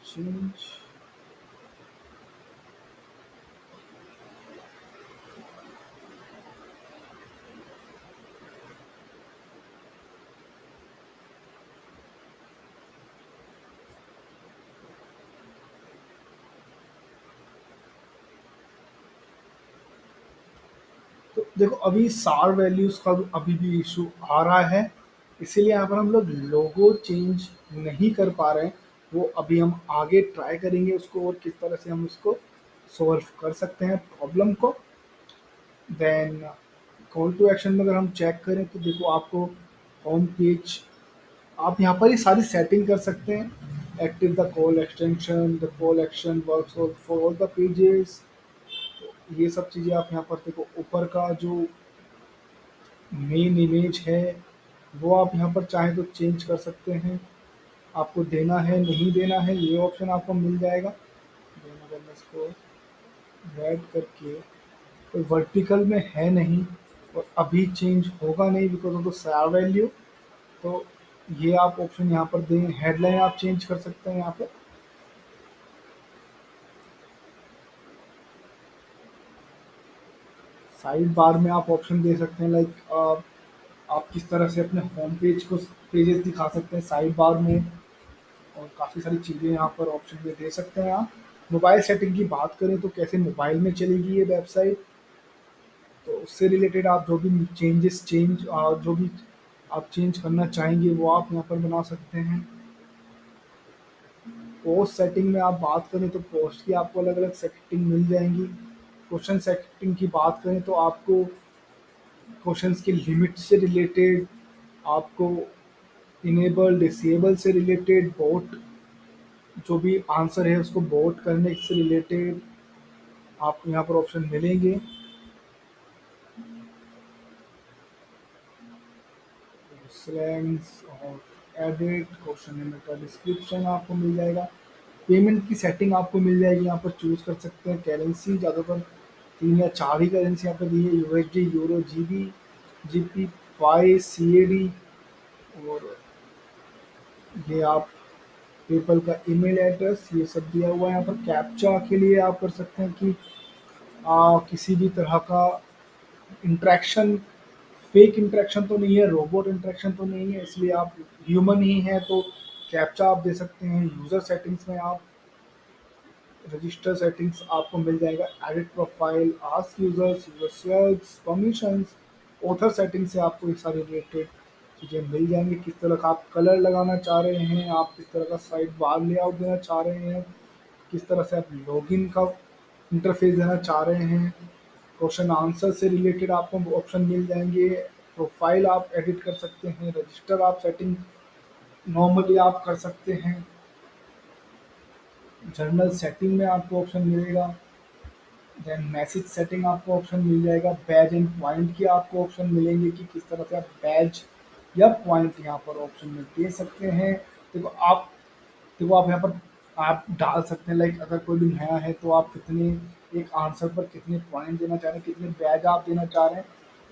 चेंज, तो देखो अभी सार वैल्यूज का अभी भी इशू आ रहा है, इसीलिए यहाँ पर हम लोग लोगो चेंज नहीं कर पा रहे हैं। वो अभी हम आगे ट्राई करेंगे उसको, और किस तरह से हम उसको सॉल्व कर सकते हैं प्रॉब्लम को। देन कॉल टू एक्शन में अगर हम चेक करें तो देखो आपको होम पेज, आप यहाँ पर ही सारी सेटिंग कर सकते हैं। Active the call extension, the call action works for all the pages, ये सब चीज़ें आप यहाँ पर देखो। ऊपर का जो मेन इमेज है वो आप यहाँ पर चाहे तो चेंज कर सकते हैं, आपको देना है नहीं देना है ये ऑप्शन आपको मिल जाएगा। देन अगर मैं इसको ऐड करके, तो वर्टिकल में है नहीं और अभी चेंज होगा नहीं बिकॉज ऑफ द सार वैल्यू। तो ये आप ऑप्शन यहाँ पर दें। हेडलाइन आप चेंज कर सकते हैं यहाँ पर। साइड बार में आप ऑप्शन दे सकते हैं लाइक आप किस तरह से अपने होम पेज को पेजेस दिखा सकते हैं साइड बार में, और काफ़ी सारी चीज़ें यहाँ पर ऑप्शन में दे सकते हैं आप। मोबाइल सेटिंग की बात करें तो कैसे मोबाइल में चलेगी ये वेबसाइट, तो उससे रिलेटेड आप जो भी जो भी आप चेंज करना चाहेंगे वो आप यहाँ पर बना सकते हैं। पोस्ट सेटिंग में आप बात करें तो पोस्ट की आपको अलग अलग सेटिंग मिल जाएंगी। क्वेश्चन सेटिंग की बात करें तो आपको क्वेश्चंस की लिमिट से रिलेटेड, आपको इनेबल डिसेबल से रिलेटेड, बोट जो भी आंसर है उसको बोट करने से रिलेटेड आपको यहाँ पर ऑप्शन मिलेंगे। स्लैंग्स और एडिट, क्वेश्चन का डिस्क्रिप्शन आपको मिल जाएगा। पेमेंट की सेटिंग आपको मिल जाएगी, यहाँ पर चूज कर सकते हैं। करेंसी ज़्यादातर 3 या 4 ही करेंसी यहाँ पर दी है, यूएसडी, यूरो, जीबी, जीपी, पाई, सीएडी, और ये आप पेपल का ईमेल एड्रेस ये सब दिया हुआ है। यहाँ पर कैप्चा के लिए आप कर सकते हैं कि किसी भी तरह का इंटरेक्शन, फेक इंटरेक्शन तो नहीं है, रोबोट इंटरेक्शन तो नहीं है, इसलिए आप ह्यूमन ही हैं तो कैप्चा आप दे सकते हैं। यूज़र सेटिंग्स में आप रजिस्टर सेटिंग्स आपको मिल जाएगा। Edit profile, ask users, user sales, permissions, author setting से आपको ये सारे रिलेटेड चीज़ें मिल जाएंगी। किस तरह का आप कलर लगाना चाह रहे हैं, आप किस तरह का साइट बार लेआउट देना चाह रहे हैं, किस तरह से आप लॉगिन का इंटरफेस देना चाह रहे हैं। क्वेश्चन आंसर से रिलेटेड आपको ऑप्शन मिल जाएंगे। प्रोफाइल आप एडिट कर सकते हैं, रजिस्टर आप सेटिंग नॉर्मली आप कर सकते हैं। जर्नल सेटिंग में आपको ऑप्शन मिलेगा। देन मैसेज सेटिंग आपको ऑप्शन मिल जाएगा। बैज एंड पॉइंट की आपको ऑप्शन मिलेंगे कि किस तरह से आप बैज या पॉइंट यहाँ पर ऑप्शन में दे सकते हैं। देखो आप यहाँ पर आप डाल सकते हैं लाइक अगर कोई भी नया है तो आप कितने, एक आंसर पर कितने पॉइंट देना चाह रहे हैं, कितने बैज आप देना चाह रहे हैं,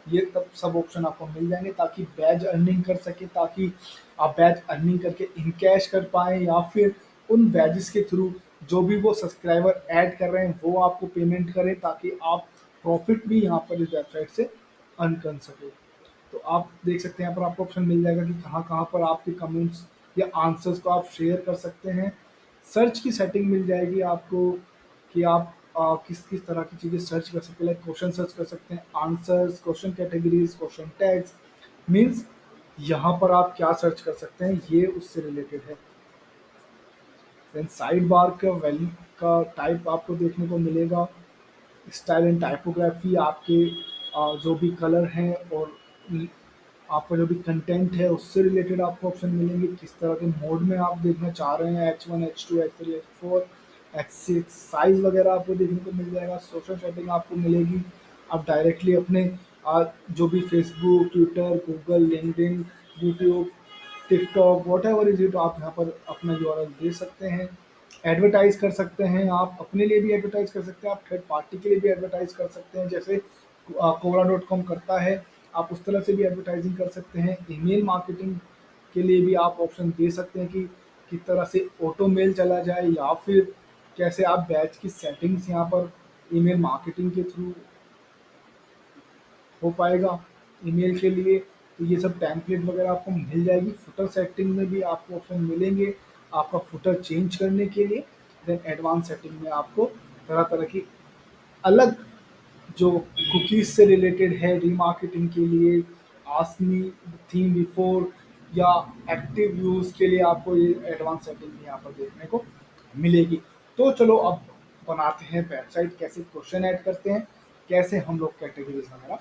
ये तब सब ऑप्शन आपको मिल जाएंगे ताकि बैज अर्निंग कर सके, ताकि आप बैज अर्निंग करके इन कैश कर पाएँ, या फिर उन बैजेस के थ्रू जो भी वो सब्सक्राइबर ऐड कर रहे हैं वो आपको पेमेंट करें, ताकि आप प्रॉफिट भी यहाँ पर इस वेबसाइट से अर्न कर सकें। तो आप देख सकते हैं यहाँ पर आपको ऑप्शन मिल जाएगा कि कहाँ कहाँ पर आपके कमेंट्स या आंसर्स को आप शेयर कर सकते हैं। सर्च की सेटिंग मिल जाएगी आपको कि आप किस किस तरह की चीज़ें सर्च कर सकते हैं, लाइक क्वेश्चन सर्च कर सकते हैं, answers, question categories, question tags, means यहाँ पर आप क्या सर्च कर सकते हैं ये उससे रिलेटेड है। देन साइड बार का वैल्यू का टाइप आपको देखने को मिलेगा, स्टाइल एंड टाइपोग्राफी, आपके जो भी कलर हैं और आपका जो भी कंटेंट है उससे रिलेटेड आपको ऑप्शन मिलेंगे, किस तरह के मोड में आप देखना चाह रहे हैं, H1, H2, H3, H4, H6, size वगैरह आपको देखने को मिल जाएगा, सोशल सेटिंग आपको मिलेगी, आप डायरेक्टली अपने जो भी Facebook, Twitter, Google, LinkedIn, YouTube, TikTok, what ever is it, आप यहाँ पर अपना यूआरएल दे सकते हैं, एडवर्टाइज कर सकते हैं, आप अपने लिए भी एडवर्टाइज कर सकते हैं, आप थर्ड पार्टी के लिए भी एडवर्टाइज कर सकते हैं, जैसे कोरा.com करता है, आप उस तरह से भी एडवर्टाइजिंग कर सकते हैं। ईमेल मार्केटिंग के लिए भी आप ऑप्शन दे सकते हैं कि किस तरह से ऑटो मेल चला जाए, या फिर कैसे आप बैच की सेटिंग्स यहाँ पर ईमेल मार्केटिंग के थ्रू हो पाएगा ईमेल के लिए। तो ये सब टेम्पलेट वगैरह आपको मिल जाएगी। फुटर सेटिंग में भी आपको ऑप्शन मिलेंगे आपका फुटर चेंज करने के लिए। देन एडवांस सेटिंग में आपको तरह तरह की अलग जो कुकीज से रिलेटेड है रीमार्केटिंग के लिए, आस्मी थीम बिफोर या एक्टिव यूज के लिए आपको ये एडवांस सेटिंग यहाँ पर देखने को मिलेगी। तो चलो अब बनाते हैं वेबसाइट, कैसे क्वेश्चन ऐड करते हैं, कैसे हम लोग कैटेगरीज वगैरह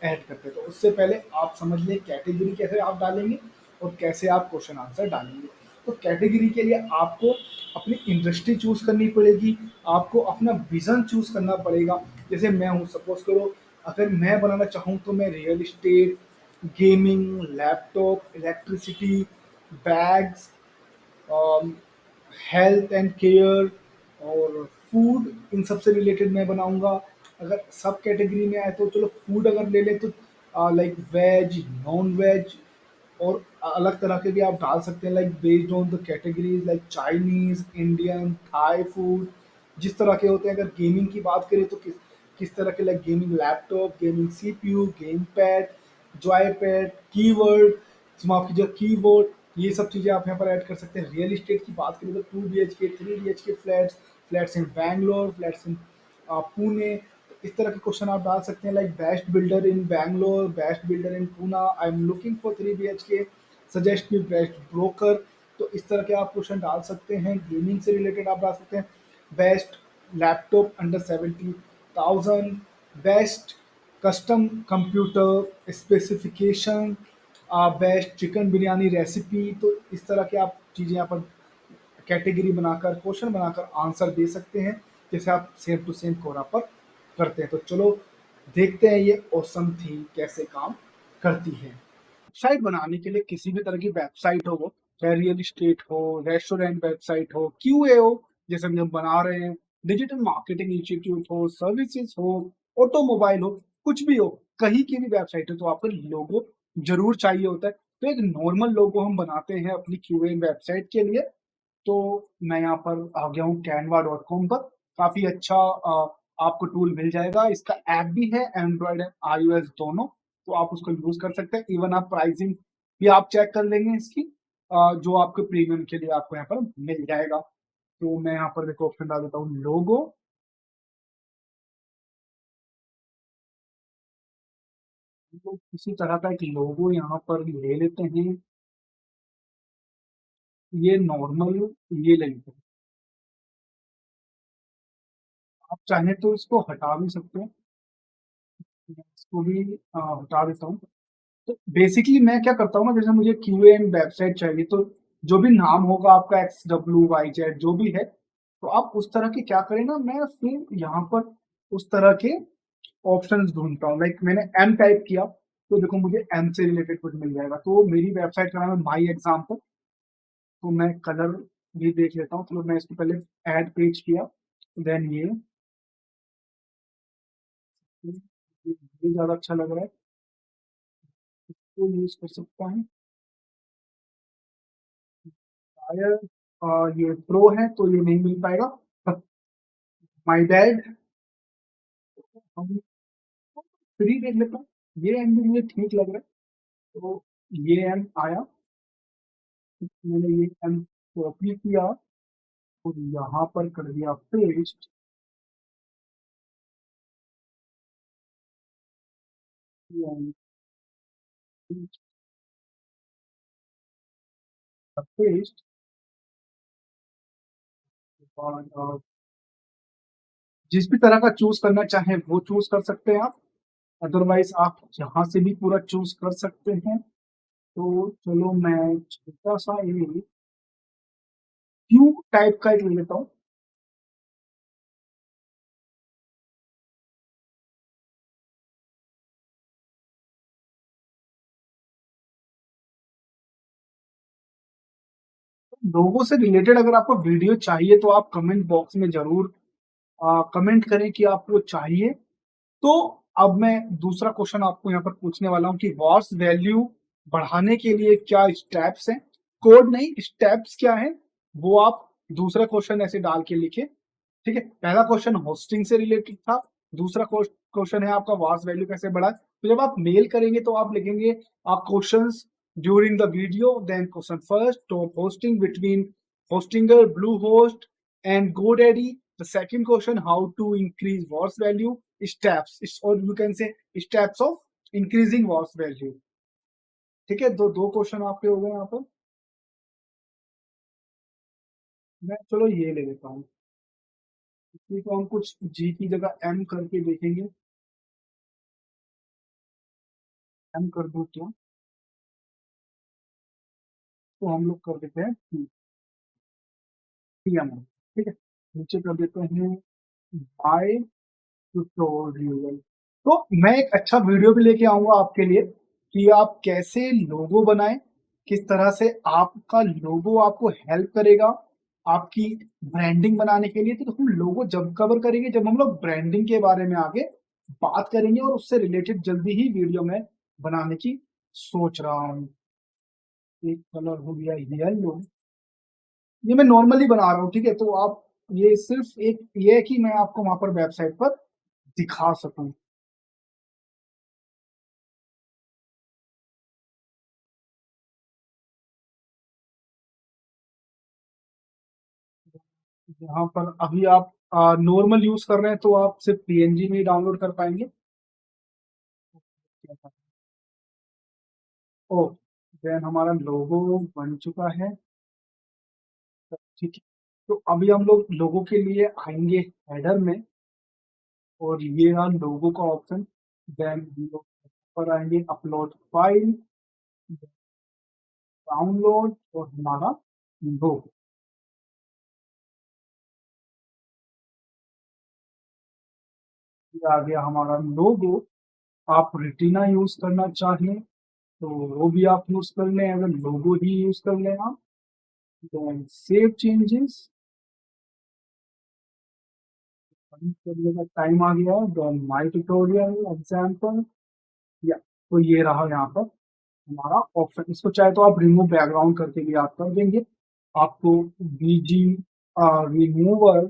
ऐड करते हैं। तो उससे पहले आप समझ लें कैटेगरी कैसे आप डालेंगे और कैसे आप क्वेश्चन आंसर डालेंगे। तो कैटेगरी के लिए आपको अपनी इंडस्ट्री चूज करनी पड़ेगी, आपको अपना विजन चूज करना पड़ेगा। जैसे मैं हूँ, सपोज करो अगर मैं बनाना चाहूँ तो मैं real estate, gaming, laptop, electricity, bags, health and care और फूड, इन सब से रिलेटेड मैं बनाऊंगा। अगर सब कैटेगरी में आए तो चलो फूड अगर ले ले तो लाइक वेज, नॉन वेज और अलग तरह के भी आप डाल सकते हैं, like based on the categories, like Chinese, Indian, Thai food, जिस तरह के होते हैं। अगर गेमिंग की बात करें तो किस किस तरह के, like gaming laptop, gaming CPU, game pad, Joy pad, keyword, माफ कीजिए कीबोर्ड, ये सब चीज़ें आप यहाँ पर ऐड कर सकते हैं। रियल इस्टेट की बात करें तो 2 BHK, 3 BHK फ्लैट्स, फ्लैट्स इन बैंगलोर, फ्लैट्स इन पुणे, तो इस तरह के क्वेश्चन आप डाल सकते हैं, like best builder in Bangalore, best builder in Poona, I am looking for 3 BHK, suggest me best broker. तो इस तरह के आप क्वेश्चन डाल सकते हैं। गेमिंग से रिलेटेड आप डाल सकते हैं, best laptop under 70,000, best custom computer specification, best chicken biryani recipe. तो इस तरह के आप चीज़ें यहाँ पर कैटेगरी बनाकर, क्वेश्चन बनाकर आंसर दे सकते हैं, जैसे आप सेम टू सेम कोरा पर करते हैं। तो चलो देखते हैं ये ऑसम थीम कैसे काम करती है। वेबसाइट बनाने के लिए किसी भी तरह की वेबसाइट हो, वो चाहे रियल इस्टेट हो, रेस्टोरेंट वेबसाइट हो, क्यूए हो जैसे हम बना रहे हैं, डिजिटल मार्केटिंग इंस्टीट्यूट हो, सर्विसेज हो, ऑटोमोबाइल हो, कुछ भी हो, कहीं की भी वेबसाइट हो तो आपको लोगो जरूर चाहिए होता है। तो एक नॉर्मल लोगो हम बनाते हैं अपनी क्यूए वेबसाइट के लिए। तो मैं यहाँ पर आ गया हूँ canva.com पर। काफी अच्छा आपको टूल मिल जाएगा। इसका ऐप भी है एंड्रॉयड एंड iOS दोनों, तो आप उसको यूज कर सकते हैं। इवन आप प्राइसिंग भी आप चेक कर लेंगे इसकी, जो आपके प्रीमियम के लिए आपको यहाँ पर मिल जाएगा। तो मैं यहाँ पर देखो ऑप्शन डाल देता हूँ लोगो। तो किसी तरह का एक लोगो यहाँ पर ले लेते हैं, ये नॉर्मल ये ले लेते हैं। आप चाहें तो इसको हटा भी सकते हैं, मैं इसको भी हटा देता हूँ। तो बेसिकली मैं क्या करता हूँ ना, जैसे मुझे क्यू एन वेबसाइट चाहिए तो जो भी नाम होगा आपका XWYZ जो भी है, तो आप उस तरह के क्या करें ना, मैं फिर यहाँ पर उस तरह के ऑप्शंस ढूंढता हूँ। लाइक मैंने एम टाइप किया तो देखो मुझे एम से रिलेटेड कुछ मिल जाएगा। तो मेरी वेबसाइट का नाम है माई एग्जाम्पल। तो मैं कलर भी देख लेता हूँ। तो मैं इसको पहले ऐड पेज किया, देन ये ज्यादा अच्छा लग रहा है, इसको यूज कर सकता हूँ। शायद ये प्रो है तो ये नहीं मिल पाएगा, माय बैड। हम फ्री देख लेता हूँ, ये एम भी मुझे ठीक लग रहा है। तो ये एम आया, मैंने ये एम कॉपी किया और यहाँ पर कर दिया पेस्ट। पेस्ट और जिस भी तरह का चूज करना चाहें वो चूज कर सकते हैं आप। अदरवाइज आप यहाँ से भी पूरा चूज कर सकते हैं। तो चलो मैं छोटा सा ये क्यू टाइप का एक ले लेता हूँ। लोगों से रिलेटेड अगर आपको वीडियो चाहिए तो आप कमेंट बॉक्स में जरूर कमेंट करें कि आपको चाहिए। तो अब मैं दूसरा क्वेश्चन आपको यहाँ पर पूछने वाला हूँ कि वॉर्स वैल्यू बढ़ाने के लिए क्या स्टेप्स हैं। कोड नहीं, स्टेप्स क्या है वो आप दूसरा क्वेश्चन ऐसे डाल के लिखे। ठीक है, पहला क्वेश्चन होस्टिंग से रिलेटेड था। दूसरा क्वेश्चन है आपका वार्स वैल्यू कैसे बढ़ा। तो जब आप मेल करेंगे तो आप लिखेंगे आप questions during the video, then question first top hosting between Hostinger Bluehost and GoDaddy। The second question, how to increase WARS value steps, or you can say steps of increasing WARS value। ठीक है, दो दो question आपके हो गए यहाँ पर। मैं चलो ये ले लेता हूँ। इसी को हम कुछ जी की जगह एम करके देखेंगे। एम कर दो क्या, तो हम लोग कर देते हैं PM। ठीक है, नीचे कर देते हैं बाय ट्यूटोरियल। तो मैं एक अच्छा वीडियो भी लेके आऊंगा आपके लिए कि आप कैसे लोगो बनाएं, किस तरह से आपका लोगो आपको हेल्प करेगा आपकी ब्रांडिंग बनाने के लिए। तो हम लोगो जब कवर करेंगे जब हम लोग ब्रांडिंग के बारे में आगे बात करेंगे, और उससे रिलेटेड जल्दी ही वीडियो में बनाने की सोच रहा हूँ। एक कलर हो गया येलो, ये मैं नॉर्मली बना रहा हूँ। ठीक है, तो आप ये सिर्फ एक ये है कि मैं आपको वहां पर वेबसाइट पर दिखा सकूं। यहाँ पर अभी आप नॉर्मल यूज कर रहे हैं तो आप सिर्फ PNG में ही डाउनलोड कर पाएंगे। ओ, देन हमारा लोगो बन चुका है। ठीक है, तो अभी हम लोग लोगों के लिए आएंगे हेडर में, और ये रहा लोगो का ऑप्शन। देन हम लोग पर आएंगे अपलोड फाइल, डाउनलोड, और हमारा लोगो। ये आ गया हमारा लोगो। आप रेटिना यूज करना चाहें तो वो भी आप यूज कर लें, अगर लोगो ही यूज कर लें आप। देन सेव चेंजेस करने का टाइम आ गया है। देन माय ट्यूटोरियल एग्जाम्पल, या तो ये रहा यहाँ पर हमारा ऑप्शन। इसको चाहे तो आप रिमूव बैकग्राउंड करके भी आप कर देंगे। आपको बीजी रिमूवर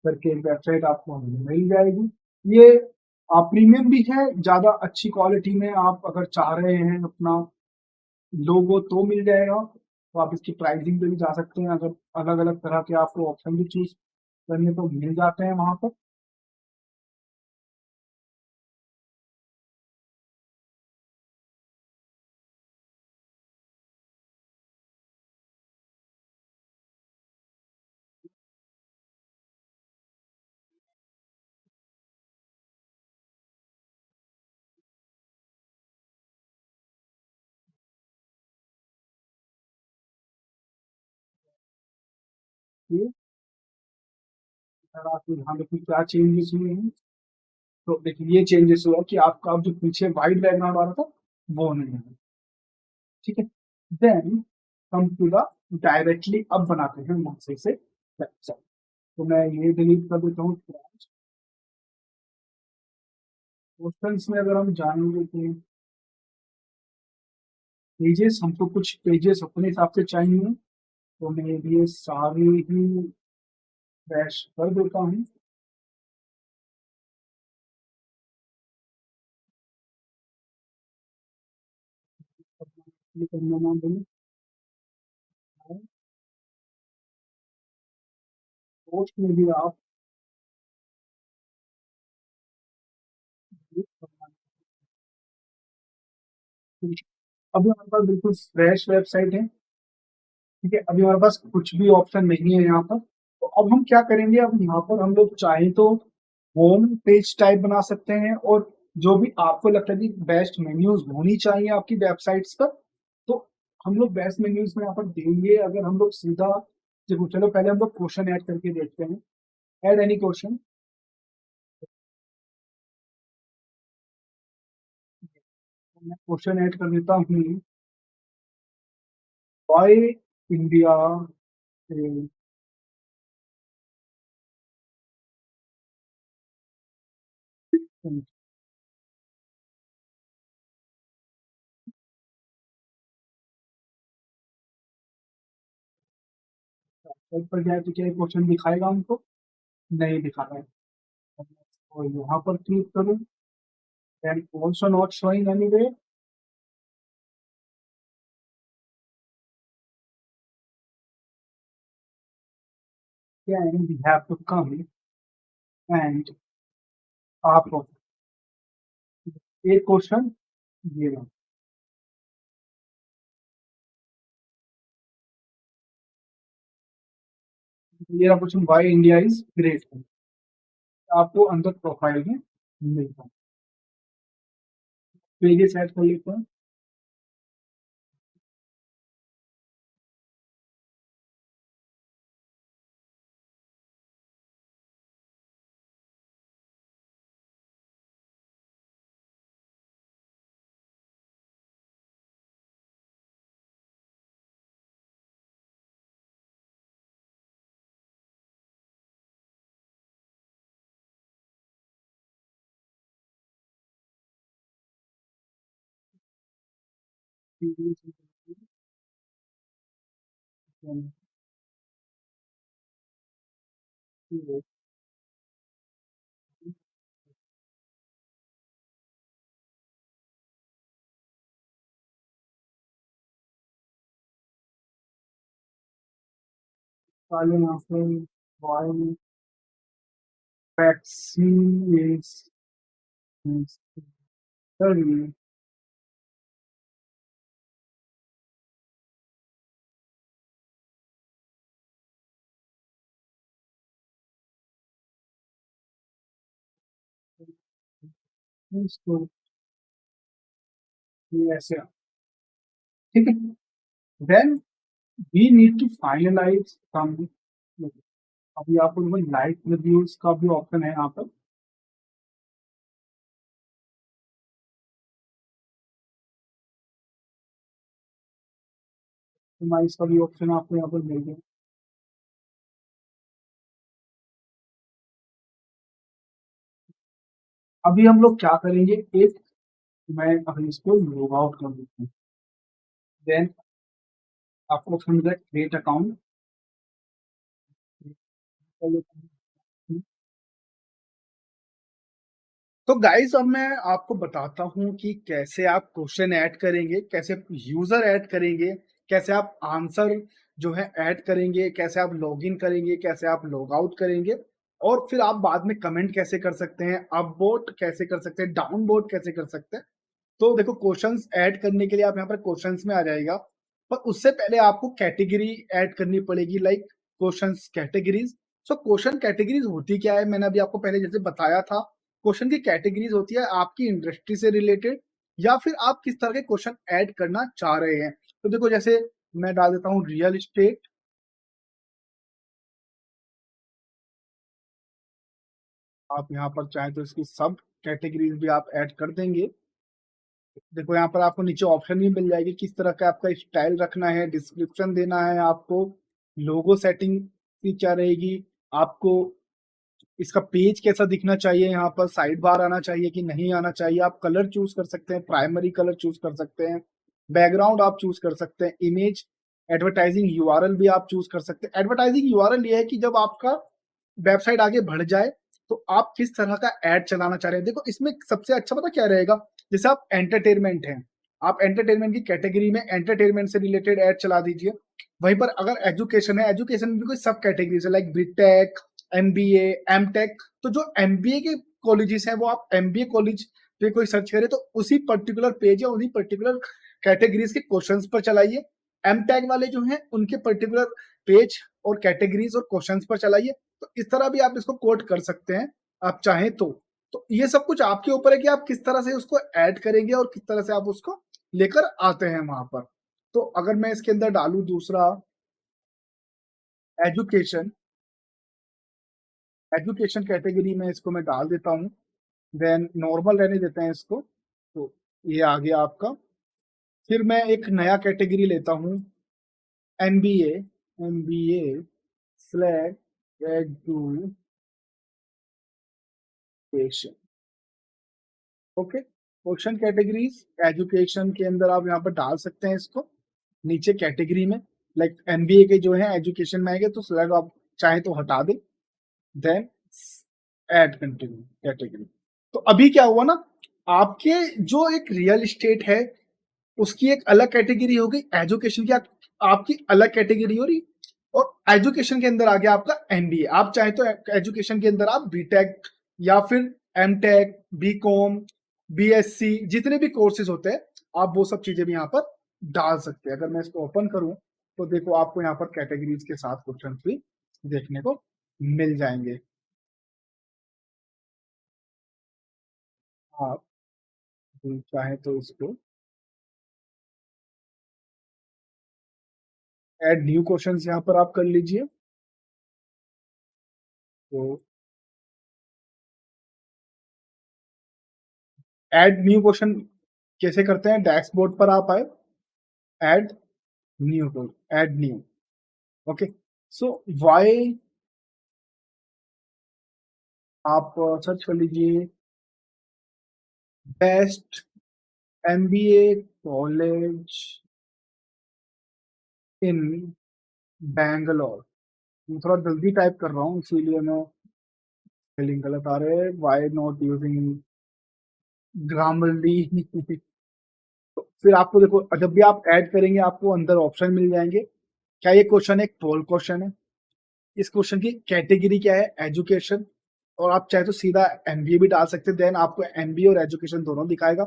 करके वेबसाइट आपको मिल जाएगी। ये प्रीमियम भी है, ज्यादा अच्छी क्वालिटी में आप अगर चाह रहे हैं अपना लोगो तो मिल जाएगा। तो आप इसकी प्राइसिंग पे भी जा सकते हैं, अगर अलग अलग तरह के आपको ऑप्शन भी चूज करने को मिल जाते हैं वहां पर। ये अगर आप यहाँ देखिए क्या चेंजेस हुए हैं। तो देखिए ये चेंजेस हुआ कि आपका अब जो पीछे व्हाइट बैकग्राउंड आ रहा था वो नहीं है। ठीक है, then come to the directly अब बनाते हैं मैसेज से वेबसाइट। तो मैं ये डिलीट कर देता हूँ। क्वेश्चंस में अगर हम जानेंगे कि पेजेस, हमको कुछ पेजेस अपने हिसाब से चाहिए, तो मैं ये सारे ही क्रैश कर देता हूँ। ये करना ना बोले, पोस्ट में भी आप ये करना। अभी हमारे पास बिल्कुल फ्रेश वेबसाइट है। ठीक है, अभी हमारे पास कुछ भी ऑप्शन नहीं है यहाँ पर। तो अब हम क्या करेंगे, अब यहाँ पर हम लोग चाहें तो होम पेज टाइप बना सकते हैं, और जो भी आपको लगता है कि बेस्ट मेन्यूज होनी चाहिए आपकी वेबसाइट्स पर, तो हम लोग बेस्ट मेन्यूज में यहाँ पर देंगे। अगर हम लोग सीधा, देखो चलो पहले हम लोग क्वेश्चन ऐड करके देखते हैं। Add any question. मैं क्वेश्चन ऐड कर देता हूँ। वाई इंडिया पर जाए तो क्या क्वेश्चन दिखाएगा हमको? नहीं दिखा रहा है। और यहाँ पर क्लिक करूँ, and also not showing anywhere. Yeah, and we have to come and आप एक क्वेश्चन ये लो। ये रहा question, why India is great. आपको अंदर प्रोफाइल में मिलता है। पेजेस ऐड कर लेते हैं। काले यहाँ पे वाई वैक्सीन इज इसको ये ऐसे, ठीक है। Then we need to finalise some. अभी आपको लाइव रिव्यूज का भी ऑप्शन है यहाँ पर। कस्टमाइज का भी ऑप्शन आपको यहाँ पर मिल गया। अभी हम लोग क्या करेंगे, एक मैं अभी इसको लॉग आउट कर देता हूँ। देन आपको ऑप्शन मिल है क्रिएट अकाउंट। तो गाइस अब मैं आपको बताता हूँ कि कैसे आप क्वेश्चन ऐड करेंगे, कैसे यूजर ऐड करेंगे, कैसे आप आंसर जो है ऐड करेंगे, कैसे आप लॉगिन करेंगे, कैसे आप लॉग आउट करेंगे, और फिर आप बाद में कमेंट कैसे कर सकते हैं, अप वोट कैसे कर सकते हैं, डाउन वोट कैसे कर सकते हैं। तो देखो क्वेश्चंस ऐड करने के लिए आप यहाँ पर क्वेश्चंस में आ जाएगा, पर उससे पहले आपको कैटेगरी ऐड करनी पड़ेगी, like questions categories. So question categories होती क्या है, मैंने अभी आपको पहले जैसे बताया था। क्वेश्चन की कैटेगरीज होती है आपकी इंडस्ट्री से रिलेटेड, या फिर आप किस तरह के क्वेश्चन ऐड करना चाह रहे हैं। तो देखो जैसे मैं डाल देता हूँ रियल एस्टेट। आप यहाँ पर चाहें तो इसकी सब कैटेगरीज भी आप ऐड कर देंगे। देखो यहाँ पर आपको नीचे ऑप्शन भी मिल जाएगी किस तरह का आपका स्टाइल रखना है, डिस्क्रिप्शन देना है आपको, लोगो सेटिंग की क्या रहेगी, आपको इसका पेज कैसा दिखना चाहिए, यहाँ पर साइड बार आना चाहिए कि नहीं आना चाहिए, आप कलर चूज कर सकते हैं, प्राइमरी कलर चूज कर सकते हैं, बैकग्राउंड आप चूज कर सकते हैं, इमेज, एडवर्टाइजिंग यूआरएल भी आप चूज कर सकते हैं। एडवर्टाइजिंग यूआरएल ये है कि जब आपका वेबसाइट आगे बढ़ जाए तो आप किस तरह का एड चलाना चाह रहे हैं। देखो इसमें सबसे अच्छा पता क्या रहेगा, जैसे आप एंटरटेनमेंट हैं, आप एंटरटेनमेंट की कैटेगरी में एंटरटेनमेंट से रिलेटेड एड चला दीजिए। वहीं पर अगर एजुकेशन है, एजुकेशन में भी कोई सब कैटेगरीज है, लाइक बीटेक, एमबीए, एमटेक। तो जो एमबीए के कॉलेजेस हैं वो आप एमबीए कॉलेज पे कोई सर्च करे तो उसी पर्टिकुलर पेज या उन्हीं पर्टिकुलर कैटेगरीज के क्वेश्चंस पर चलाइए। एम टैग वाले जो हैं उनके पर्टिकुलर पेज और कैटेगरीज और क्वेश्चंस पर चलाइए। तो इस तरह भी आप इसको कोट कर सकते हैं आप चाहें तो ये सब कुछ आपके ऊपर है कि आप किस तरह से उसको ऐड करेंगे और किस तरह से आप उसको लेकर आते हैं वहां पर। तो अगर मैं इसके अंदर डालूं दूसरा एजुकेशन, एजुकेशन कैटेगरी में इसको मैं डाल देता हूँ, देन नॉर्मल रहने देते हैं इसको। तो ये आ गया आपका। फिर मैं एक नया कैटेगरी लेता हूँ, MBA, MBA slash education. Okay, question categories education के अंदर आप यहाँ पर डाल सकते हैं इसको नीचे कैटेगरी में। लाइक एमबीए के जो है एजुकेशन में आएंगे तो स्लैग आप चाहे तो हटा दें, देन ऐड कंटिन्यू कैटेगरी। तो अभी क्या हुआ ना, आपके जो एक रियल एस्टेट है उसकी एक अलग कैटेगरी होगी, एजुकेशन की आपकी अलग कैटेगरी हो रही, और एजुकेशन के अंदर आ गया आपका एमबीए। आप चाहे तो एजुकेशन के अंदर आप बीटेक या फिर एमटेक, बीकॉम, बीएससी, जितने भी कोर्सेज होते हैं आप वो सब चीजें भी यहाँ पर डाल सकते हैं। अगर मैं इसको ओपन करूं तो देखो आपको यहाँ पर कैटेगरीज के साथ क्वेश्चन भी देखने को मिल जाएंगे। आप चाहे तो इसको ऐड न्यू क्वेश्चंस यहाँ पर आप कर लीजिए। तो ऐड न्यू क्वेश्चन कैसे करते हैं, डैशबोर्ड पर आप आए, add new, add new. Okay, so why आप सर्च कर लीजिए best MBA college in Bangalore. मैं थोड़ा जल्दी टाइप कर रहा हूँ इसीलिए मैं स्पेलिंग गलत आ रहे हैं, वाई नॉट यूजिंग ग्रामरली। तो फिर आपको देखो जब भी आप ऐड करेंगे आपको अंदर ऑप्शन मिल जाएंगे। क्या ये क्वेश्चन एक पोल क्वेश्चन है, इस क्वेश्चन की कैटेगरी क्या है, एजुकेशन, और आप चाहे तो सीधा एमबीए भी डाल सकते हैं, देन आपको एमबीए और एजुकेशन दोनों दिखाएगा।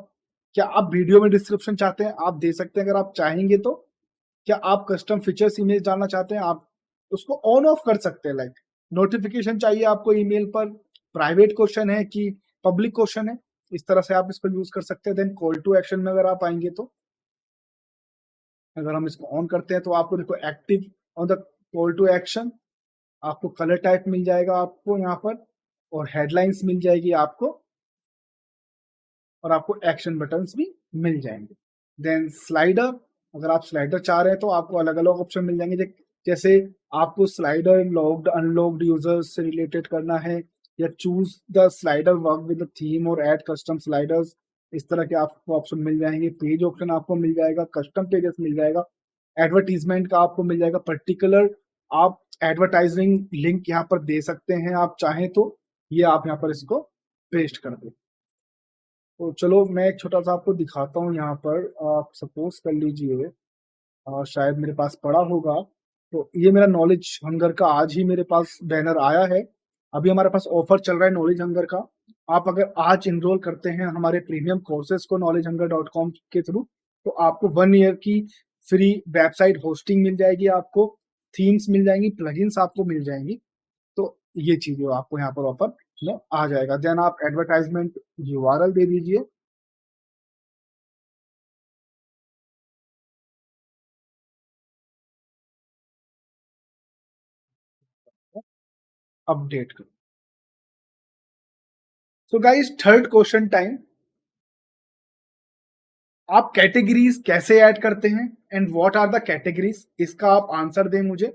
क्या आप वीडियो में डिस्क्रिप्शन चाहते हैं आप दे सकते हैं अगर आप चाहेंगे तो। क्या आप कस्टम फीचर्स इमेज डालना चाहते हैं आप उसको ऑन ऑफ कर सकते हैं। लाइक नोटिफिकेशन चाहिए आपको ईमेल पर, प्राइवेट क्वेश्चन है कि पब्लिक क्वेश्चन है, इस तरह से आप इसको यूज कर सकते हैं। देन कॉल टू एक्शन में अगर आप आएंगे तो अगर हम इसको ऑन करते हैं तो आपको देखो active on the call to action, आपको कलर टाइप मिल जाएगा आपको यहाँ पर, और हेडलाइंस मिल जाएगी आपको, और आपको एक्शन बटन्स भी मिल जाएंगे। देन स्लाइडर, अगर आप स्लाइडर चाह रहे हैं तो आपको अलग अलग ऑप्शन मिल जाएंगे। जैसे आपको स्लाइडर लॉक्ड अनलॉक्ड यूजर्स से रिलेटेड करना है, या choose the slider work with the theme और ऐड कस्टम स्लाइडर्स, इस तरह के आपको ऑप्शन मिल जाएंगे। पेज ऑप्शन आपको मिल जाएगा, कस्टम पेजेस मिल जाएगा, एडवर्टीजमेंट का आपको मिल जाएगा पर्टिकुलर, आप एडवर्टाइजिंग लिंक यहाँ पर दे सकते हैं आप चाहें तो, ये आप यहाँ पर इसको पेस्ट कर दें। तो चलो मैं एक छोटा सा आपको दिखाता हूँ यहाँ पर। आप सपोज कर लीजिए शायद मेरे पास पड़ा होगा, तो ये मेरा नॉलेज हंगर का आज ही मेरे पास बैनर आया है। अभी हमारे पास ऑफर चल रहा है नॉलेज हंगर का। आप अगर आज इनरोल करते हैं हमारे प्रीमियम कोर्सेज को knowledgehunger.com के थ्रू, तो आपको 1 ईयर की फ्री वेबसाइट होस्टिंग मिल जाएगी, आपको थीम्स मिल जाएंगी, प्लगइन्स आपको मिल जाएंगी। तो ये चीजें आपको यहाँ पर ऑफर में आ जाएगा। देन आप एडवर्टाइजमेंट यूआरएल दे दीजिए, अपडेट करो। So guys, third question time, आप कैटेगरीज कैसे ऐड करते हैं and what are the categories, इसका आप आंसर दें मुझे।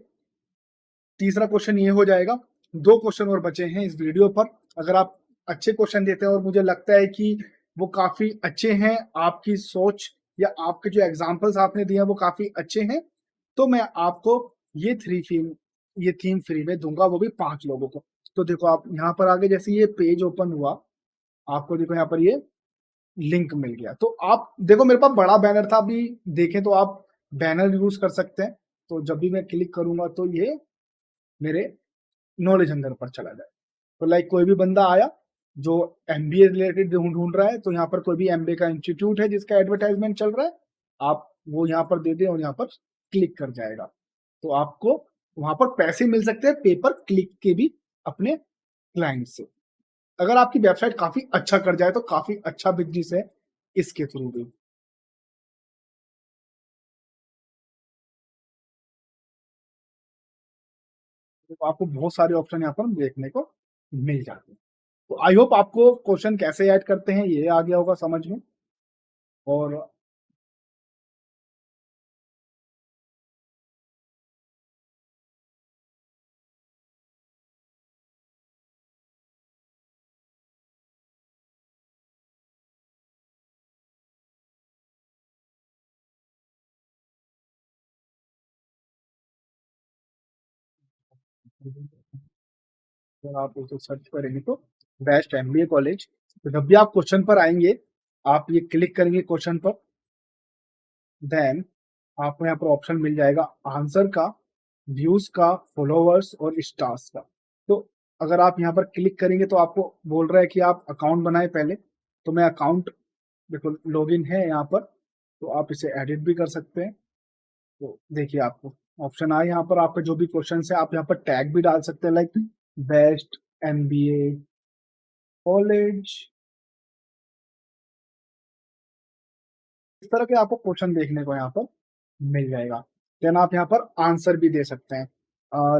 तीसरा क्वेश्चन ये हो जाएगा। दो क्वेश्चन और बचे हैं इस वीडियो पर। अगर आप अच्छे क्वेश्चन देते हैं और मुझे लगता है कि वो काफी अच्छे हैं, आपकी सोच या आपके जो एग्जांपल्स आपने दिए हैं वो काफी अच्छे हैं, तो मैं आपको ये थीम फ्री में दूंगा, वो भी 5 लोगों को। तो देखो आप यहाँ पर आगे जैसे ये पेज ओपन हुआ, आपको देखो यहाँ पर ये लिंक मिल गया। तो आप देखो मेरे पास बड़ा बैनर था, अभी देखें तो आप बैनर यूज कर सकते हैं। तो जब भी मैं क्लिक करूंगा तो ये मेरे नॉलेज हंगर पर चला जाए। तो लाइक कोई भी बंदा आया जो एमबीए रिलेटेड ढूंढ रहा है, तो यहाँ पर कोई भी एमबीए का इंस्टीट्यूट है जिसका एडवर्टाइजमेंट चल रहा है, आप वो यहाँ पर दे दें और यहाँ पर क्लिक कर जाएगा, तो आपको वहां पर पैसे मिल सकते हैं पेपर क्लिक के भी अपने क्लाइंट से। अगर आपकी वेबसाइट काफी अच्छा कर जाए तो काफी अच्छा बिजनेस है इसके थ्रू भी। तो आपको बहुत सारे ऑप्शन यहाँ पर देखने को मिल जाते हैं। तो आई होप आपको क्वेश्चन कैसे ऐड करते हैं ये आ गया होगा समझ में। और अगर आप उसे सर्च करेंगे तो बेस्ट एमबीए कॉलेज, तो जब भी आप क्वेश्चन पर आएंगे, आप ये क्लिक करेंगे क्वेश्चन पर, देन आपको यहाँ पर ऑप्शन मिल जाएगा आंसर का, व्यूज का, फॉलोवर्स और स्टार्स का। तो अगर आप यहाँ पर क्लिक करेंगे तो आपको बोल रहा है कि आप अकाउंट बनाए पहले, तो मैं अकाउंट, देखो लॉगिन है यहाँ पर, तो आप इसे एडिट भी कर सकते हैं। तो देखिए आपको ऑप्शन आए यहाँ पर, आपके जो भी क्वेश्चन है आप यहाँ पर टैग भी डाल सकते हैं, लाइक बेस्ट एमबीए कॉलेज, इस तरह के आपको क्वेश्चन देखने को यहाँ पर मिल जाएगा। देन आप यहाँ पर आंसर भी दे सकते हैं,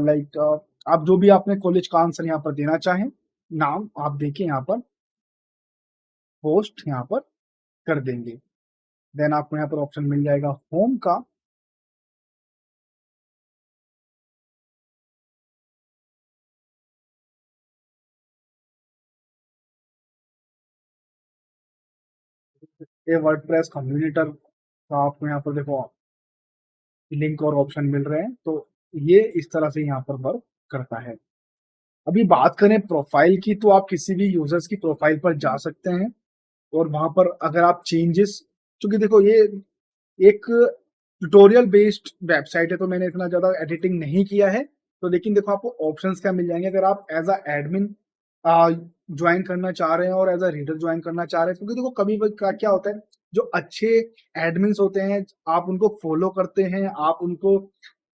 लाइक आप जो भी आपने कॉलेज का आंसर यहाँ पर देना चाहें, नाम आप देखिए यहाँ पर पोस्ट यहाँ पर कर देंगे। देन आपको यहाँ पर ऑप्शन मिल जाएगा होम का, ये वर्डप्रेस कम्युनिटर का आपको यहाँ पर देखो लिंक और ऑप्शन मिल रहे हैं, तो ये इस तरह से यहाँ पर वर्क करता है। अभी बात करें प्रोफाइल की, तो आप किसी भी यूजर्स की प्रोफाइल पर जा सकते हैं और वहां पर अगर आप चेंजेस, क्योंकि देखो ये एक ट्यूटोरियल बेस्ड वेबसाइट है, तो मैंने इतना ज्यादा एडिटिंग नहीं किया है, तो लेकिन देखो आपको ऑप्शंस क्या मिल जाएंगे अगर आप एज अ एडमिन ज्वाइन करना चाह रहे हैं और एज अ रीडर ज्वाइन करना चाह रहे हैं, क्योंकि देखो कभी क्या होता है, जो अच्छे एडमिन्स होते हैं आप उनको फॉलो करते हैं, आप उनको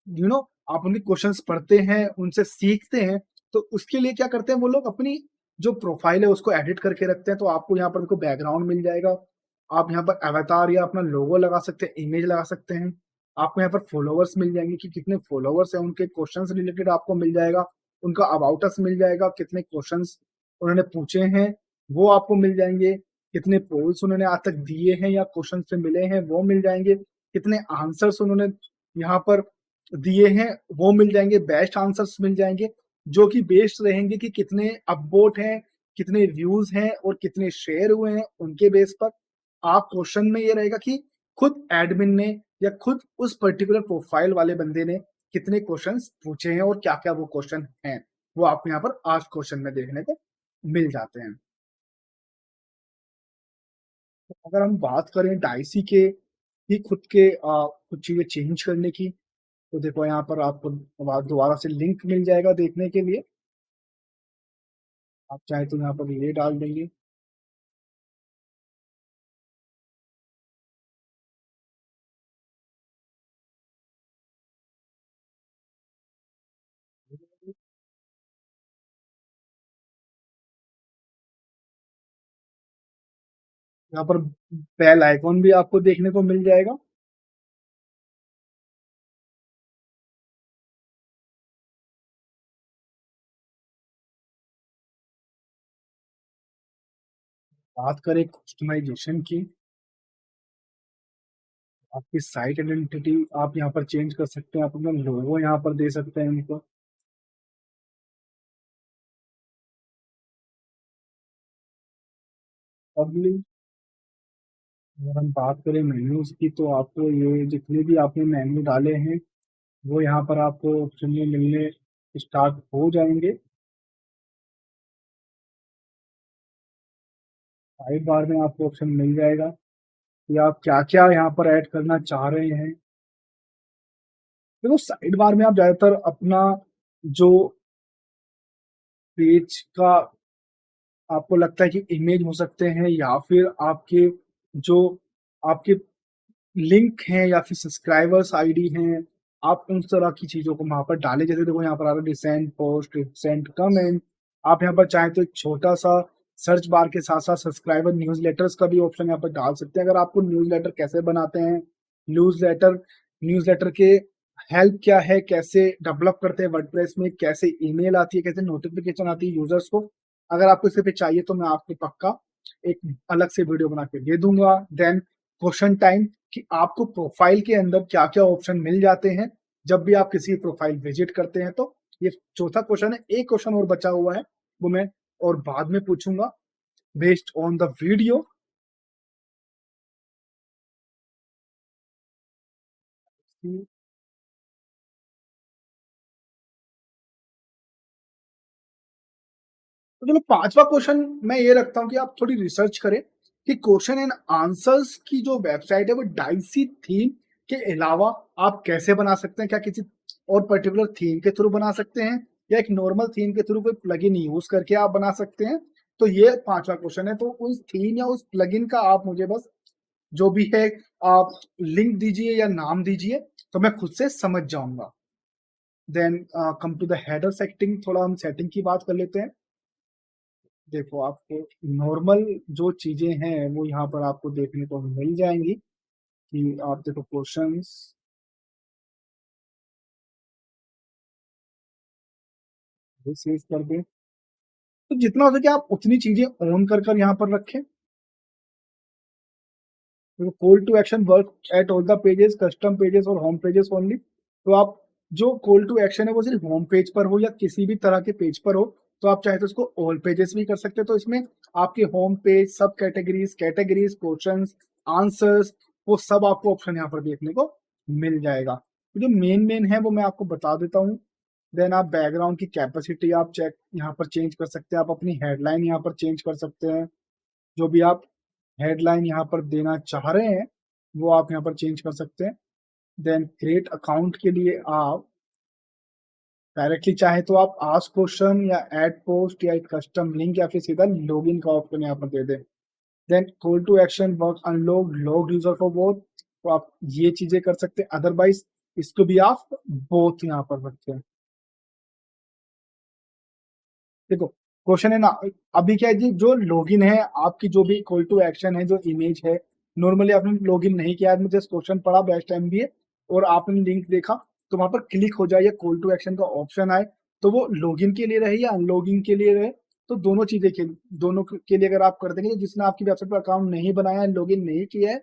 यू नो आप उनके क्वेश्चंस पढ़ते हैं, उनसे सीखते हैं, तो उसके लिए क्या करते हैं वो लोग अपनी जो प्रोफाइल है उसको एडिट करके रखते हैं। तो आपको यहाँ पर देखो बैकग्राउंड मिल जाएगा, आप यहाँ पर अवतार या अपना लोगो लगा सकते हैं, इमेज लगा सकते हैं, आपको यहाँ पर फॉलोवर्स मिल जाएंगे कि कितने फॉलोवर्स हैं, उनके क्वेश्चंस रिलेटेड आपको मिल जाएगा, उनका अबाउट अस मिल जाएगा, कितने क्वेश्चंस उन्होंने पूछे हैं वो आपको मिल जाएंगे, कितने पोल्स उन्होंने आज तक दिए हैं या क्वेश्चन से मिले हैं वो मिल जाएंगे, कितने आंसर्स उन्होंने यहाँ पर दिए हैं वो मिल जाएंगे, बेस्ट आंसर्स मिल जाएंगे, जो कि बेस्ड रहेंगे कि कितने अपवोट हैं, कितने व्यूज हैं और कितने शेयर हुए हैं, उनके बेस पर आप क्वेश्चन में ये रहेगा कि खुद एडमिन ने या खुद उस पर्टिकुलर प्रोफाइल वाले बंदे ने कितने क्वेश्चंस पूछे हैं और क्या क्या वो क्वेश्चन हैं, वो आपको यहाँ पर आज क्वेश्चन में देखने को मिल जाते हैं। तो अगर हम बात करें डाइसी के ही खुद के कुछ चीजें चेंज करने की, तो देखो यहाँ पर आपको दोबारा से लिंक मिल जाएगा देखने के लिए, आप चाहे तो यहाँ पर ये डाल देंगे। यहाँ पर बेल आइकॉन भी आपको देखने को मिल जाएगा। बात करें कस्टमाइजेशन की, आपकी साइट आइडेंटिटी आप यहाँ पर चेंज कर सकते हैं, आप अपना लोगो यहाँ पर दे सकते हैं इनको। अगली अगर हम बात करें मेन्यूज की, तो आपको ये जितने भी आपने मेन्यू डाले हैं वो यहाँ पर आपको ऑप्शन में मिलने स्टार्ट हो जाएंगे। साइड बार में आपको ऑप्शन मिल जाएगा कि आप क्या क्या यहाँ पर ऐड करना चाह रहे हैं। देखो साइड बार में आप ज्यादातर अपना जो पेज का आपको लगता है कि इमेज हो सकते हैं या फिर आपके जो आपके लिंक हैं या फिर सब्सक्राइबर्स आईडी हैं, आप उन तरह की चीज़ों को वहाँ पर डालें। जैसे देखो यहाँ पर आ रहा है रिसेंट पोस्ट, रिसेंट कमेंट। आप यहाँ पर चाहें तो एक छोटा-सा सर्च बार के साथ-साथ सब्सक्राइबर न्यूज़लेटर्स का भी ऑप्शन यहाँ पर डाल सकते हैं। अगर आपको न्यूज़लेटर कैसे बनाते हैं, न्यूज़लेटर न्यूज़लेटर के हेल्प क्या है, कैसे डेवलप करते हैं वर्डप्रेस में, कैसे ईमेल आती है, कैसे नोटिफ़िकेशन आती है यूज़र्स को, अगर आपको इस पे चाहिए तो मैं आपको पक्का एक अलग से वीडियो बना के दे दूँगा। देन क्वेश्चन टाइम कि आपको प्रोफाइल के अंदर क्या-क्या ऑप्शन मिल जाते हैं, जब भी आप किसी प्रोफाइल विज़िट करते हैं तो। ये चौथा क्वेश्चन है, एक क्वेश्चन और बचा हुआ है, वो मैं और बाद में पूछूँगा बेस्ड ऑन द वीडियो। तो चलो 5वां क्वेश्चन मैं ये रखता हूँ कि आप थोड़ी रिसर्च करें कि क्वेश्चन एंड आंसर्स की जो वेबसाइट है वो डाइसी थीम के अलावा आप कैसे बना सकते हैं? क्या किसी और पर्टिकुलर थीम के थ्रू बना सकते हैं या एक नॉर्मल थीम के थ्रू कोई प्लगइन यूज़ करके आप बना सकते हैं? तो ये 5वां क्वेश्चन है, तो उस थीम या उस प्लगइन का आप मुझे बस जो भी है आप लिंक दीजिए या नाम दीजिए, तो मैं खुद से समझ जाऊँगा। Then come to the header setting, थोड़ा हम सेटिंग की बात कर लेते हैं। देखो आपको नॉर्मल जो चीजें हैं वो यहाँ पर आपको देखने को मिल जाएंगी कि आप देखो क्वेश्चंस सेव कर दें, तो जितना हो सके आप उतनी चीजें ऑन कर यहाँ पर रखें। तो call to action work at all the pages, custom pages और होम पेजेस ओनली। तो आप जो कॉल टू एक्शन है वो सिर्फ होम पेज पर हो या किसी भी तरह के पेज पर हो, तो आप चाहे तो उसको ऑल पेजेस भी कर सकते हैं। तो इसमें आपके होम पेज, सब कैटेगरीज, क्वेश्चंस, आंसर्स, वो सब आपको ऑप्शन यहाँ पर देखने को मिल जाएगा। तो जो मेन है वो मैं आपको बता देता हूँ। देन आप बैकग्राउंड की कैपेसिटी आप चेक यहाँ पर चेंज कर सकते हैं। आप अपनी हेडलाइन यहाँ पर चेंज कर सकते हैं। जो भी आप हेडलाइन यहाँ पर देना चाह रहे हैं वो आप यहाँ पर चेंज कर सकते हैं। देन क्रिएट अकाउंट के लिए आप डायरेक्टली चाहे तो आप आस्क क्वेश्चन या ऐड पोस्ट या एक कस्टम लिंक या फिर सीधा लॉगिन का ऑप्शन यहाँ पर दे दें। Then call to action work unlog log user for both, तो आप ये चीजें कर सकते हैं। अदरवाइज इसको भी आप बोथ यहाँ पर रखते हैं। देखो क्वेश्चन है ना, अभी क्या है जी, जो लॉगिन है आपकी, जो भी कॉल टू एक्शन है, जो इमेज है, नॉर्मली आपने लॉगिन नहीं किया, आपने जस्ट क्वेश्चन पढ़ा बेस्ट एमबीए और आपने लिंक देखा, तो वहां पर क्लिक हो जाए या कॉल टू एक्शन का ऑप्शन आए, तो वो लॉगिन के लिए रहे या अनलॉगिन के लिए रहे, तो दोनों चीजें के दोनों के लिए अगर आप कर देंगे, तो जिसने आपकी वेबसाइट पर अकाउंट नहीं बनाया है, लॉगिन नहीं किया है,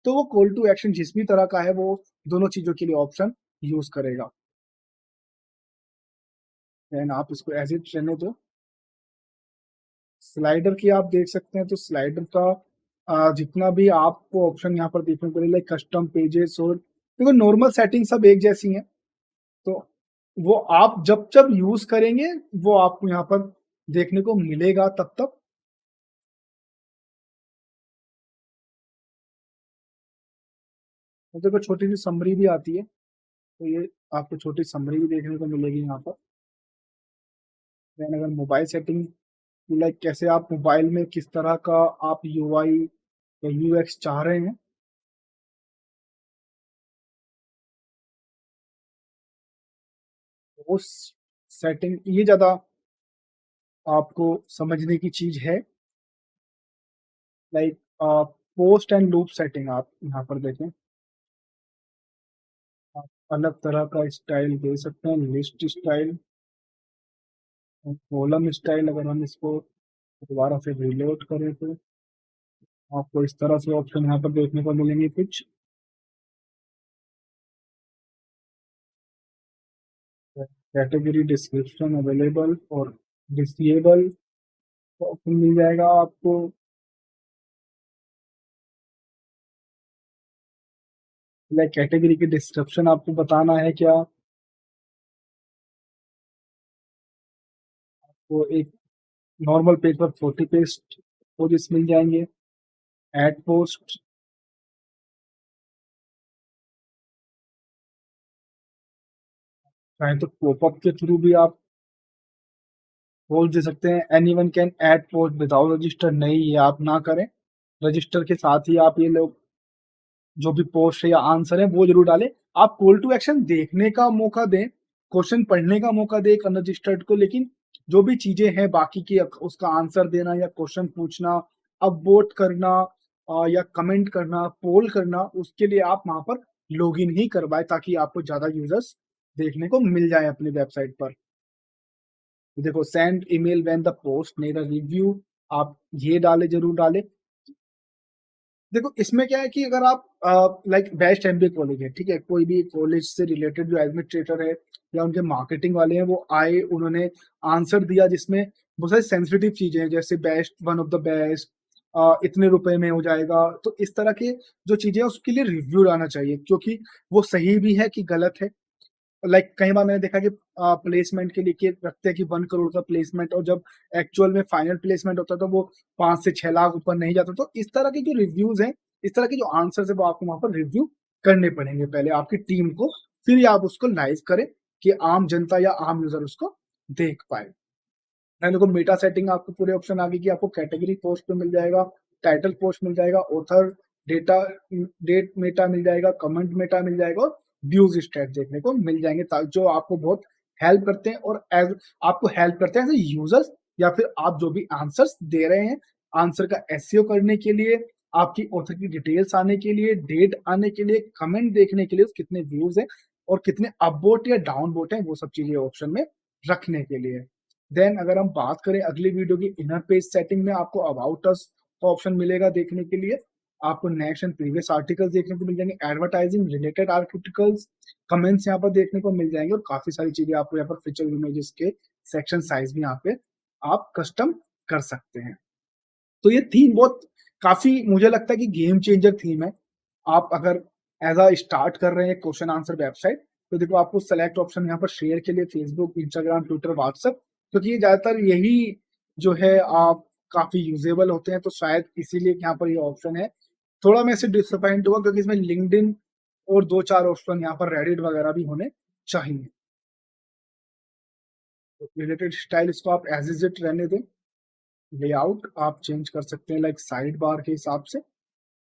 तो वो कॉल टू एक्शन जिस भी तरह का है वो दोनों चीजों के लिए ऑप्शन यूज करेगा। एंड आप इसको एज इट रहने दो। स्लाइडर की आप देख सकते हैं, तो स्लाइडर का जितना भी आपको ऑप्शन यहाँ पर देखने को मिले, कस्टम पेजेस और देखो नॉर्मल सेटिंग सब एक जैसी हैं, तो वो आप जब जब यूज करेंगे वो आपको यहाँ पर देखने को मिलेगा तब तक। तो देखो छोटी सी समरी भी आती है, तो ये आपको छोटी समरी भी देखने को मिलेगी यहाँ पर। देन अगर मोबाइल सेटिंग, लाइक कैसे आप मोबाइल में किस तरह का आप यूआई या यूएक्स चाह रहे हैं, उस सेटिंग ये ज्यादा आपको समझने की चीज है। Like post and loop setting आप यहाँ पर देखें, आप अलग तरह का स्टाइल दे सकते हैं, लिस्ट स्टाइल, कॉलम स्टाइल। अगर हम इसको दोबारा से रिलोड करें तो आपको इस तरह से ऑप्शन यहाँ पर देखने को मिलेंगे कुछ। कैटेगरी डिस्क्रिप्शन अवेलेबल और डिसेबल ऑप्शन मिल जाएगा आपको। लाइक कैटेगरी की डिस्क्रिप्शन आपको बताना है क्या, वो एक नॉर्मल पेज पर 40 पेज पोजेस मिल जाएंगे। एड पोस्ट, चाहे तो पॉपअप के थ्रू भी आप पोस्ट दे सकते हैं, anyone can add post without register, नहीं ये आप ना करें। रजिस्टर के साथ ही आप ये लोग जो भी पोस्ट है या आंसर है वो जरूर डालें। आप कॉल टू एक्शन देखने का मौका दें, क्वेश्चन पढ़ने का मौका दें एक अनरजिस्टर्ड को, लेकिन जो भी चीजें हैं बाकी की उसका आंसर देना या क्वेश्चन पूछना, अपवोट करना या कमेंट करना, पोल करना, उसके लिए आप वहां पर लॉगिन ही करवाएं ताकि आपको ज्यादा यूजर्स देखने को मिल जाए अपनी वेबसाइट पर। देखो send email when the post need a review, आप ये डाले जरूर डाले। देखो इसमें क्या है कि अगर आप लाइक बेस्ट एमबीए कॉलेज है, ठीक है, कोई भी कॉलेज से रिलेटेड जो एडमिनिस्ट्रेटर है या उनके मार्केटिंग वाले हैं वो आए, उन्होंने आंसर दिया जिसमें बहुत सारी सेंसिटिव चीजें हैं जैसे best, one of the best, इतने रुपए में हो जाएगा, तो इस तरह के जो चीजें हैं उसके लिए रिव्यू आना चाहिए, क्योंकि वो सही भी है कि गलत है। लाइक कई बार मैंने देखा कि प्लेसमेंट के लिए कि रखते हैं कि 1 करोड़ का प्लेसमेंट, और जब एक्चुअल में फाइनल प्लेसमेंट होता है तो वो 5 से 6 लाख ऊपर नहीं जाता। तो इस तरह के जो रिव्यूज हैं, इस तरह के जो आंसर है वो आपको वहां पर रिव्यू करने पड़ेंगे पहले आपकी टीम को, फिर ही आप उसको लाइव करें कि आम जनता या आम यूजर उसको देख पाए। एंड देखो मेटा सेटिंग आपको पूरे ऑप्शन आ गई कि आपको कैटेगरी पोस्ट पे मिल जाएगा, टाइटल पोस्ट मिल जाएगा, ऑथर डेटा डेट मेटा मिल जाएगा, कमेंट मेटा मिल जाएगा, और व्यूज स्टैट देखने को मिल जाएंगे, जो आपको बहुत हेल्प करते हैं, और एज आपको हेल्प करते हैं एज ए यूजर्स, या फिर आप जो भी आंसर्स दे रहे हैं, आंसर का एसईओ करने के लिए, आपकी ऑथर की डिटेल्स आने के लिए, डेट आने के लिए, कमेंट देखने के लिए, कितने व्यूज हैं और कितने अपवोट या डाउनवोट हैं, वो सब चीजें ऑप्शन में रखने के लिए। देन अगर हम बात करें अगली वीडियो की इनर पेज सेटिंग में, आपको अबाउट अस का ऑप्शन मिलेगा देखने के लिए, आपको नेक्स्ट एंड प्रीवियस आर्टिकल्स देखने को मिल जाएंगे, एडवर्टाइजिंग रिलेटेड आर्टिकल्स, कमेंट्स यहाँ पर देखने को मिल जाएंगे, और काफी सारी चीजें आपको यहाँ पर फीचर इमेजेस के सेक्शन साइज भी यहाँ पे आप कस्टम कर सकते हैं। तो ये थीम बहुत काफी मुझे लगता है कि गेम चेंजर थीम है। आप अगर एज अ स्टार्ट कर रहे हैं क्वेश्चन आंसर वेबसाइट, तो देखो आपको सेलेक्ट ऑप्शन यहाँ पर शेयर के लिए फेसबुक, इंस्टाग्राम, ट्विटर, व्हाट्सएप, क्योंकि ये ज्यादातर यही जो है आप काफी यूजेबल होते हैं, तो शायद इसीलिए यहाँ पर ये ऑप्शन है। थोड़ा मैं इससे डिसअपॉइंट हुआ क्योंकि इसमें लिंक्डइन और 2-4 ऑप्शन यहाँ पर रेडिट वगैरह भी होने चाहिए। तो रिलेटेड स्टाइल इसको आप एज इज इट रहने दें। लेआउट आप चेंज कर सकते हैं लाइक साइड बार के हिसाब से,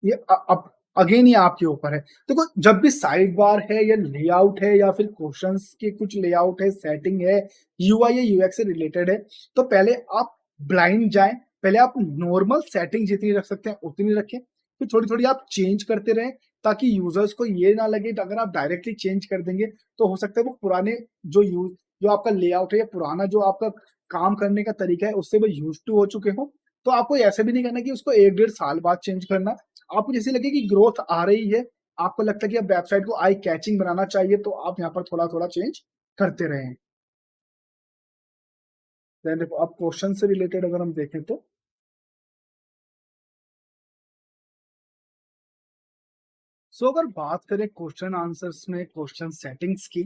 ये अब अगेन ये आपके ऊपर है। देखो जब भी साइड बार है या लेआउट है या फिर क्वेश्चंस के कुछ लेआउट है, सेटिंग है, यूआई या यूएक्स से रिलेटेड है, तो पहले आप ब्लाइंड जाएं, पहले आप नॉर्मल सेटिंग जितनी रख सकते हैं उतनी रखें, फिर थोड़ी थोड़ी आप चेंज करते रहें, ताकि यूजर्स को ये ना लगे कि अगर आप डायरेक्टली चेंज कर देंगे तो हो सकता है वो पुराने जो आपका लेआउट है या पुराना जो आपका काम करने का तरीका है उससे वो यूज टू हो चुके हो। तो आपको ऐसे भी नहीं करना कि उसको 1-1.5 साल बाद चेंज करना। आपको जैसे लगे कि ग्रोथ आ रही है, आपको लगता है कि अब वेबसाइट को आई कैचिंग बनाना चाहिए, तो आप यहाँ पर थोड़ा थोड़ा चेंज करते रहें। देखो अब क्वेश्चन से रिलेटेड अगर हम देखें तो अगर बात करें क्वेश्चन आंसर्स में क्वेश्चन सेटिंग्स की,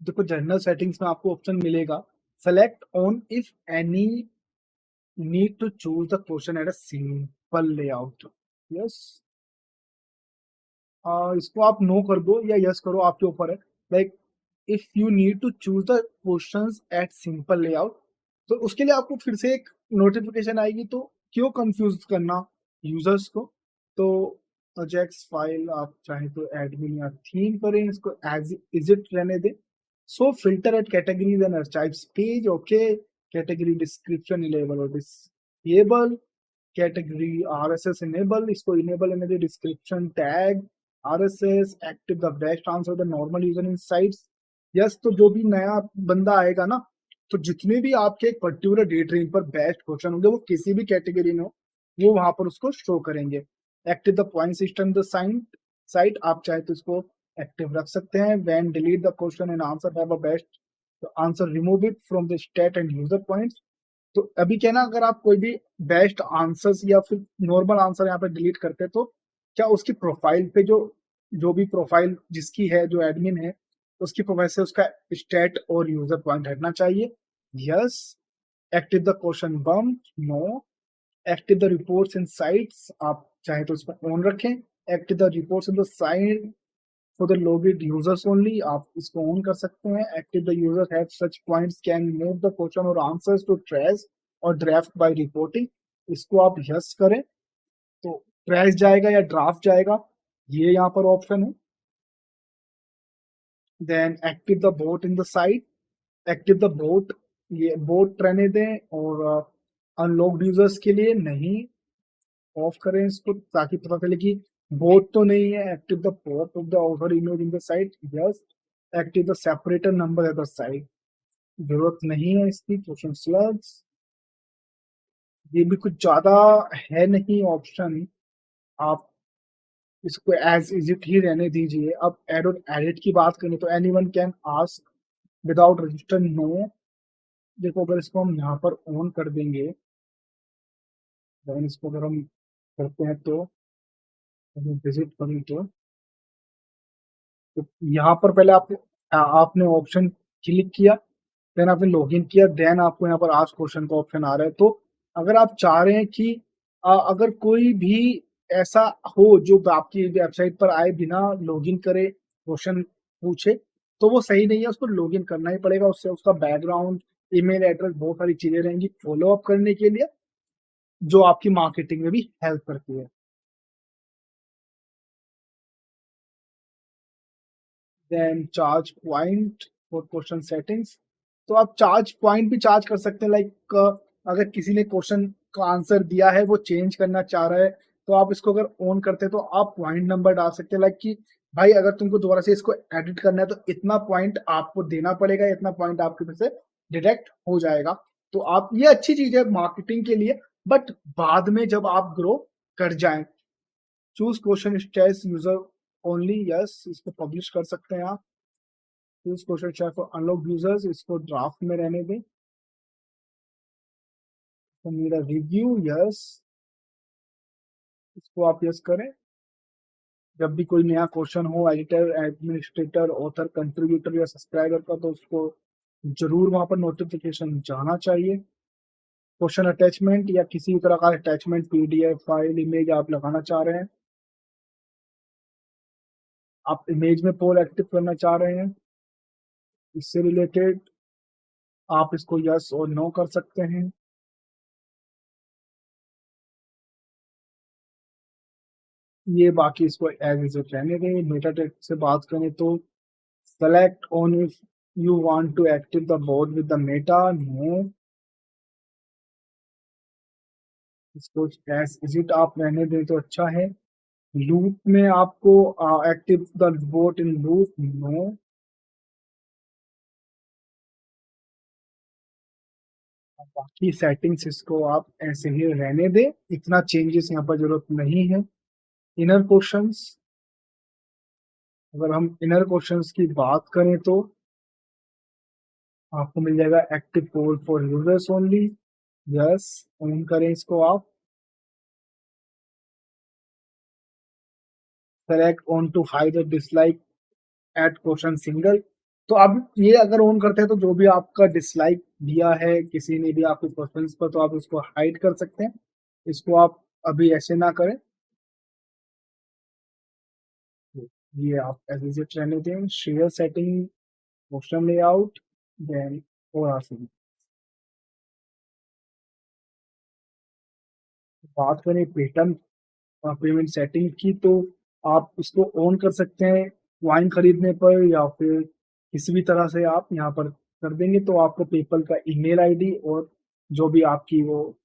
देखो जनरल सेटिंग्स में आपको ऑप्शन मिलेगा select on if any need to choose the question at a simple layout. Yes, इसको आप नो कर दो या यस करो, आपके ऊपर है। Like if you need to choose the questions at simple layout, तो उसके लिए आपको फिर से एक नोटिफिकेशन आएगी, तो क्यों कंफ्यूज करना यूजर्स को। तो अजेक्स फाइल आप चाहे तो एडमिन या थीम करें, इसको एज इज इट रहने दें। So filter at categories and archives page, okay, category description enable और डिसेबल, कैटेगरी आरएसएस इनेबल, इसको इनेबल रहने दें, description tag RSS active the best answer the normal user in sites. Yes, तो जो भी नया बंदा आएगा ना, तो जितने भी आपके एक पर्टिकुलर डेट रेंज पर बेस्ट क्वेश्चन होंगे वो किसी भी कैटेगरी में हो, वो वहां पर उसको शो करेंगे। Active the point system the site site, आप चाहे तो इसको एक्टिव रख सकते हैं। When delete the question and answer have a best answer, remove it from the state and user points. तो अभी क्या ना, अगर आप कोई भी बेस्ट आंसर्स या फिर नॉर्मल आंसर यहाँ पे डिलीट करते तो क्या उसकी प्रोफाइल पे जो भी प्रोफाइल जिसकी है, जो एडमिन है, उसकी प्रोफाइल से उसका स्टेट और यूजर पॉइंट हटना चाहिए। Yes, active the question bum, no, active the reports in sites, आप चाहे तो उसको ऑन रखें। Active the reports in the site for the logged users only, आप इसको ऑन कर सकते हैं। Active the user have such points can move the question और आंसर्स टू ट्रेस और ड्राफ्ट बाय रिपोर्टिंग, इसको आप यस करें तो ट्रेस जाएगा या ड्राफ्ट जाएगा, ये यहाँ पर ऑप्शन है। Then active the bot in the site, active the bot, ये बोट रहने दें और अनलॉक्ड यूजर्स के लिए नहीं, ऑफ करें इसको ताकि पता चले कि बोट तो नहीं है। Active the port of the over image in the site, yes. Active the separator number at the site, जरूरत नहीं है इसकी। क्वेश्चन स्लग्स, ये भी कुछ ज्यादा है नहीं ऑप्शन, आप इसको एज इज इट ही रहने दीजिए। अब एड और एडिट की बात करें तो anyone can ask without register, no. देखो अगर इसको हम यहाँ पर ऑन कर देंगे, देन इसको अगर हम करते हैं तो विजिट करें तो यहाँ पर पहले आपने ऑप्शन क्लिक किया, देन आपने लॉगिन किया, देन आपको यहाँ पर आज क्वेश्चन का ऑप्शन आ रहा है। तो अगर आप चाह रहे हैं कि अगर कोई भी ऐसा हो जो आपकी वेबसाइट पर आए बिना लॉगिन करे क्वेश्चन पूछे, तो वो सही नहीं है, उसको लॉगिन करना ही पड़ेगा। उससे उसका बैकग्राउंड, ईमेल एड्रेस, बहुत सारी चीजें रहेंगी फॉलो अप करने के लिए, जो आपकी मार्केटिंग में भी हेल्प करती है। Then charge point for question settings, तो आप चार्ज पॉइंट भी चार्ज कर सकते हैं। लाइक अगर किसी ने क्वेश्चन का आंसर दिया है, वो चेंज करना चाह रहा है, तो आप इसको अगर ऑन करते हैं तो आप पॉइंट नंबर डाल सकते हैं। लाइक कि भाई अगर तुमको दोबारा से इसको एडिट करना है तो इतना पॉइंट आपको देना पड़ेगा, इतना पॉइंट आपके फिर से डिडक्ट हो जाएगा। तो आप, ये अच्छी चीज है मार्केटिंग के लिए, बट बाद में जब आप ग्रो कर जाएं। Choose question stage user only, yes, इसको पब्लिश कर सकते हैं आप। Choose question stage for unlock users, इसको ड्राफ्ट में रहने दें। तो मेरा रिव्यू, यस, इसको आप यस करें। जब भी कोई नया क्वेश्चन हो एडिटर, एडमिनिस्ट्रेटर, ऑथर, कंट्रीब्यूटर या सब्सक्राइबर का, तो उसको जरूर वहां पर नोटिफिकेशन जाना चाहिए। क्वेश्चन अटैचमेंट या किसी भी तरह का अटैचमेंट, पीडीएफ फाइल, इमेज आप लगाना चाह रहे हैं, आप इमेज में पोल एक्टिव करना चाह रहे हैं, इससे रिलेटेड आप इसको यस और नो कर सकते हैं। ये बाकी इसको एज इज इट रहने दें। मेटा टेक्स्ट से बात करें तो select on if you want to active the board with the meta, no, इसको एज इज इट आप रहने दें तो अच्छा है। लूप में आपको active the board in loop, no. बाकी सेटिंग्स इसको आप ऐसे ही रहने दें, इतना चेंजेस यहाँ पर जरूरत नहीं है। इनर क्वेश्चंस, अगर हम इनर क्वेश्चंस की बात करें तो आपको मिल जाएगा active poll for users only, yes, on करें इसको आप। Select on to hide the dislike at question single, तो अब ये अगर ऑन करते हैं तो जो भी आपका डिसलाइक दिया है किसी ने भी आपके क्वेश्चन पर, तो आप उसको हाइड कर सकते हैं। इसको आप अभी ऐसे ना करें, ये आप एज इट रहने दें। Share setting, question layout, then और आसान। बात करें पेटर्न पेमेंट सेटिंग की, तो आप इसको ऑन कर सकते हैं वाइन खरीदने पर, या फिर किसी भी तरह से आप यहाँ पर कर देंगे तो आपको पेपल का ईमेल आईडी और जो भी आपकी वो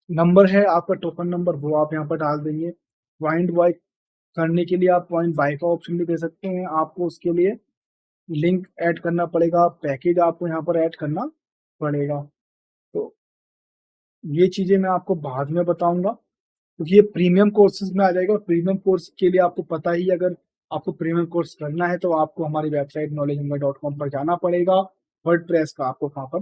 नंबर है, आपका टोकन नंबर, वो आप यहाँ पर डाल देंगे। पॉइंट बाय करने के लिए आप पॉइंट बाय का ऑप्शन भी दे सकते हैं। आपको उसके लिए लिंक ऐड करना पड़ेगा, पैकेज आपको यहाँ पर ऐड करना पड़ेगा। तो ये चीजें मैं आपको बाद में बताऊंगा, क्योंकि ये प्रीमियम कोर्सेज में आ जाएगा। और प्रीमियम कोर्स के लिए आपको पता ही, अगर आपको प्रीमियम कोर्स करना है तो आपको हमारी वेबसाइट knowledgehunger.com पर जाना पड़ेगा। वर्डप्रेस का आपको वहाँ पर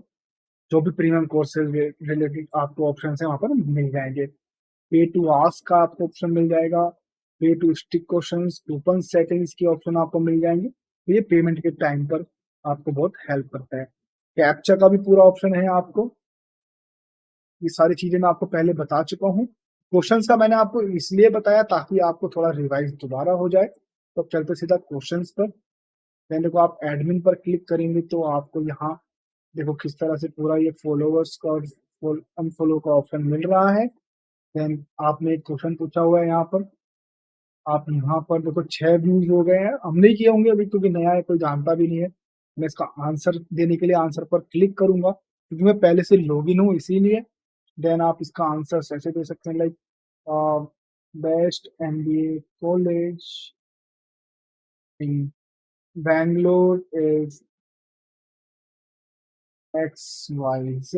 जो भी प्रीमियम कोर्सेज रिलेटेड आपको ऑप्शन है वहाँ पर मिल जाएंगे। पे टू आस्क का आपको ऑप्शन मिल जाएगा, pay to stick question, coupon settings के ऑप्शन आपको मिल जाएंगे। तो ये पेमेंट के टाइम पर आपको बहुत हेल्प करता है। कैप्चा का भी पूरा ऑप्शन है आपको। ये सारी चीजें मैं आपको पहले बता चुका हूँ। क्वेश्चंस का मैंने आपको इसलिए बताया ताकि आपको थोड़ा रिवाइज दोबारा हो जाए। तो अब चलते सीधा क्वेश्चंस पर। देन देखो आप एडमिन पर क्लिक करेंगे तो आपको यहाँ देखो किस तरह से पूरा ये फॉलोवर्स का और अनफॉलो का ऑप्शन मिल रहा है। देन आपने एक क्वेश्चन पूछा हुआ है यहाँ पर, आप यहाँ पर देखो 6 व्यूज हो गए हैं, हम नहीं किए होंगे अभी क्योंकि नया है, कोई जानता भी नहीं है। मैं इसका आंसर देने के लिए आंसर पर क्लिक करूंगा क्योंकि मैं पहले से लॉगिन हूँ इसीलिए। देन आप इसका आंसर ऐसे दे सकते हैं like best MBA college in Bangalore is XYZ,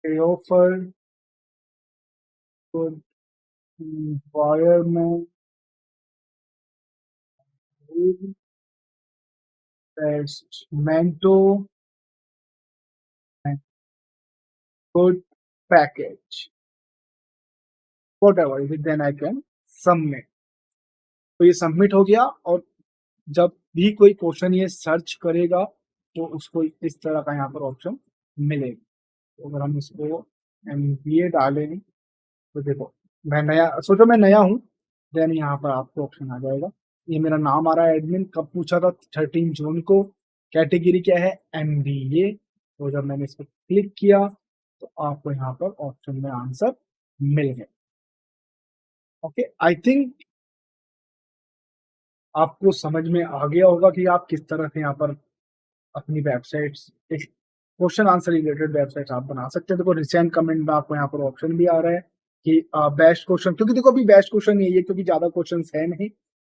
they offer good environment, best mentor, and good package. Whatever is it, then I can submit. तो ये सबमिट हो गया और जब भी कोई क्वेश्चन ये सर्च करेगा तो उसको इस तरह का यहाँ पर ऑप्शन मिलेगा। तो अगर हम इसको MBA डालें तो देखो मैं नया, सोचो मैं नया हूँ, देन यहाँ पर आपको ऑप्शन आ जाएगा। ये मेरा नाम आ रहा है, एडमिन कब पूछा था, 13 जून को। कैटेगरी क्या है, MBA। तो जब मैंने इस पर क्लिक किया तो आपको यहाँ पर ऑप्शन में आंसर मिल गया। ओके, आई थिंक आपको समझ में आ गया होगा कि आप किस तरह से यहाँ पर अपनी websites, question answer related website आप बना सकते हैं। देखो रिसेंट कमेंट में आपको यहाँ पर ऑप्शन भी आ रहा है कि बेस्ट क्वेश्चन, क्योंकि देखो अभी बेस्ट क्वेश्चन यही है क्योंकि ज्यादा क्वेश्चन है नहीं,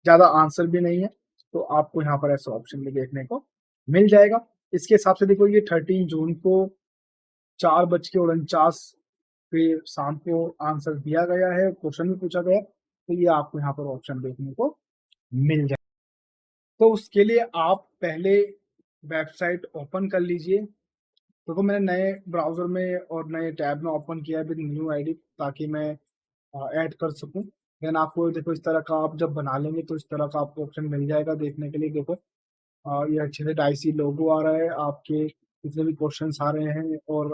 ज्यादा आंसर भी नहीं है, तो आपको यहाँ पर ऐसा ऑप्शन भी देखने को मिल जाएगा। इसके हिसाब से देखो ये 13 जून को 4:49 पे शाम को आंसर दिया गया है, क्वेश्चन भी पूछा गया, तो ये आपको यहाँ पर ऑप्शन देखने को मिल जाए। तो उसके लिए आप पहले वेबसाइट ओपन कर लीजिए। देखो मैंने नए ब्राउजर में और नए टैब में ओपन किया है विद न्यू आईडी ताकि मैं ऐड कर सकूं। देन आपको देखो इस तरह का आप जब बना लेंगे तो इस तरह का आपको ऑप्शन मिल जाएगा देखने के लिए। देखो ये अच्छे से डाइसी लोगो आ रहा है, आपके जितने भी क्वेश्चंस आ रहे हैं और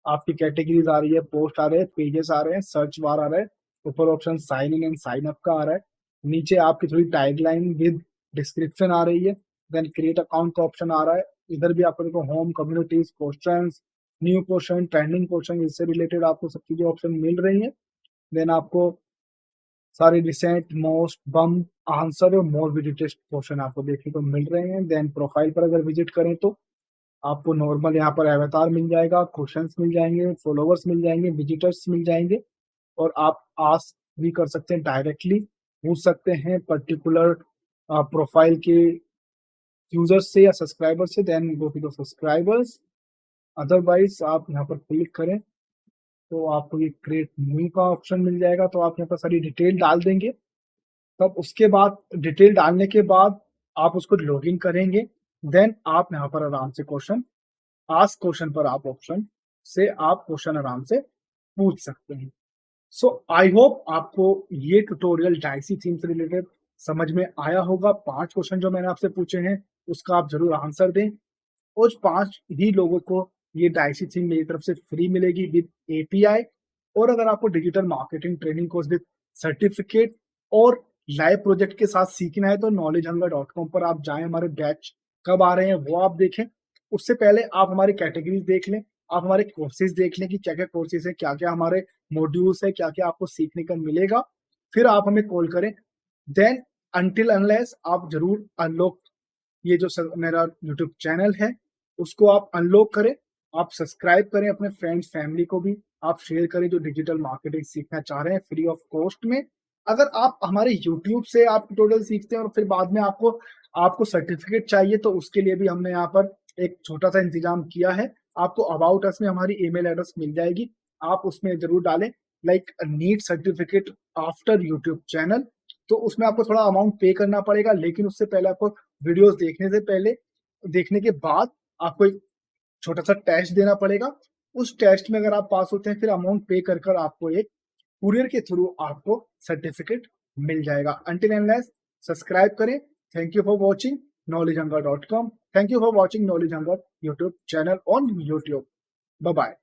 आपकी कैटेगरीज आ रही है, पोस्ट आ रहे हैं, पेजेस आ रहे हैं, सर्च बार आ रहा है, ऊपर option sign in and sign up का आ रहा है, नीचे आपकी थोड़ी टैगलाइन विद डिस्क्रिप्शन आ रही है, देन क्रिएट अकाउंट का ऑप्शन आ रहा है। इधर भी आपको देखो home, communities, question, new question, trending question, इससे रिलेटेड आपको सब चीजें ऑप्शन मिल रही है। देन आपको सारे रिसेंट, मोस्ट, बम, आंसर और मोर विजिटेड क्वेश्चन आपको देखने को मिल रहे हैं। देन प्रोफाइल पर अगर विजिट करें तो आपको नॉर्मल यहाँ पर अवतार मिल जाएगा, क्वेश्चंस मिल जाएंगे, फॉलोवर्स मिल जाएंगे, विजिटर्स मिल जाएंगे, और आप आस्क भी कर सकते हैं, डायरेक्टली पूछ सकते हैं पर्टिकुलर प्रोफाइल के यूजर्स से या सब्सक्राइबर्स से। Then go to the subscribers, otherwise आप यहाँ पर क्लिक करें तो आपको ये क्रिएट न्यू का ऑप्शन मिल जाएगा, तो आप यहाँ पर सारी डिटेल डाल देंगे। तब उसके बाद डिटेल डालने के बाद आप उसको लॉगिन करेंगे, देन आप यहाँ पर आराम से क्वेश्चन, आस्क क्वेश्चन पर आप ऑप्शन से आप क्वेश्चन आराम से पूछ सकते हैं। सो आई होप आपको ये ट्यूटोरियल डाइसी थीम से रिलेटेड समझ में आया होगा। 5 क्वेश्चन जो मैंने आपसे पूछे हैं उसका आप जरूर आंसर दें, उस 5 ही लोगों को ये डाइसी थीम मेरी तरफ से फ्री मिलेगी विद API। और अगर आपको digital marketing training course with certificate और लाइव प्रोजेक्ट के साथ सीखना है तो knowledgehunger.com पर आप जाएं, हमारे बैच कब आ रहे हैं वो आप देखें। उससे पहले आप हमारी कैटेगरीज देख लें, आप हमारे कोर्सेज देख लें कि क्या क्या कोर्सेज है, क्या क्या हमारे मॉड्यूल्स है, क्या क्या आपको सीखने का मिलेगा, फिर आप हमें कॉल करें। देन अनटिल अनलेस आप जरूर अनलॉक, ये जो मेरा यूट्यूब चैनल है उसको आप अनलॉक करें, आप सब्सक्राइब करें, अपने फ्रेंड्स फैमिली को भी आप शेयर करें जो डिजिटल मार्केटिंग सीखना चाह रहे हैं फ्री ऑफ कॉस्ट में। अगर आप हमारे यूट्यूब से आप ट्यूटोरियल सीखते हैं और फिर बाद में आपको आपको सर्टिफिकेट चाहिए तो उसके लिए भी हमने यहाँ पर एक छोटा सा इंतजाम किया है। आपको अबाउट अस में हमारी ईमेल एड्रेस मिल जाएगी, आप उसमें जरूर डालें like neat certificate after YouTube channel, तो उसमें आपको थोड़ा अमाउंट पे करना पड़ेगा, लेकिन उससे पहले आपको वीडियोस देखने से पहले, देखने के बाद आपको एक छोटा सा टेस्ट देना पड़ेगा। उस टेस्ट में अगर आप पास होते हैं फिर अमाउंट पे कर कर आपको एक कुरियर के थ्रू आपको सर्टिफिकेट मिल जाएगा। अंटिल एंड सब्सक्राइब करें। Thank you for watching knowledgehunger.com। Thank you for watching knowledge hunger YouTube channel on YouTube. Bye bye.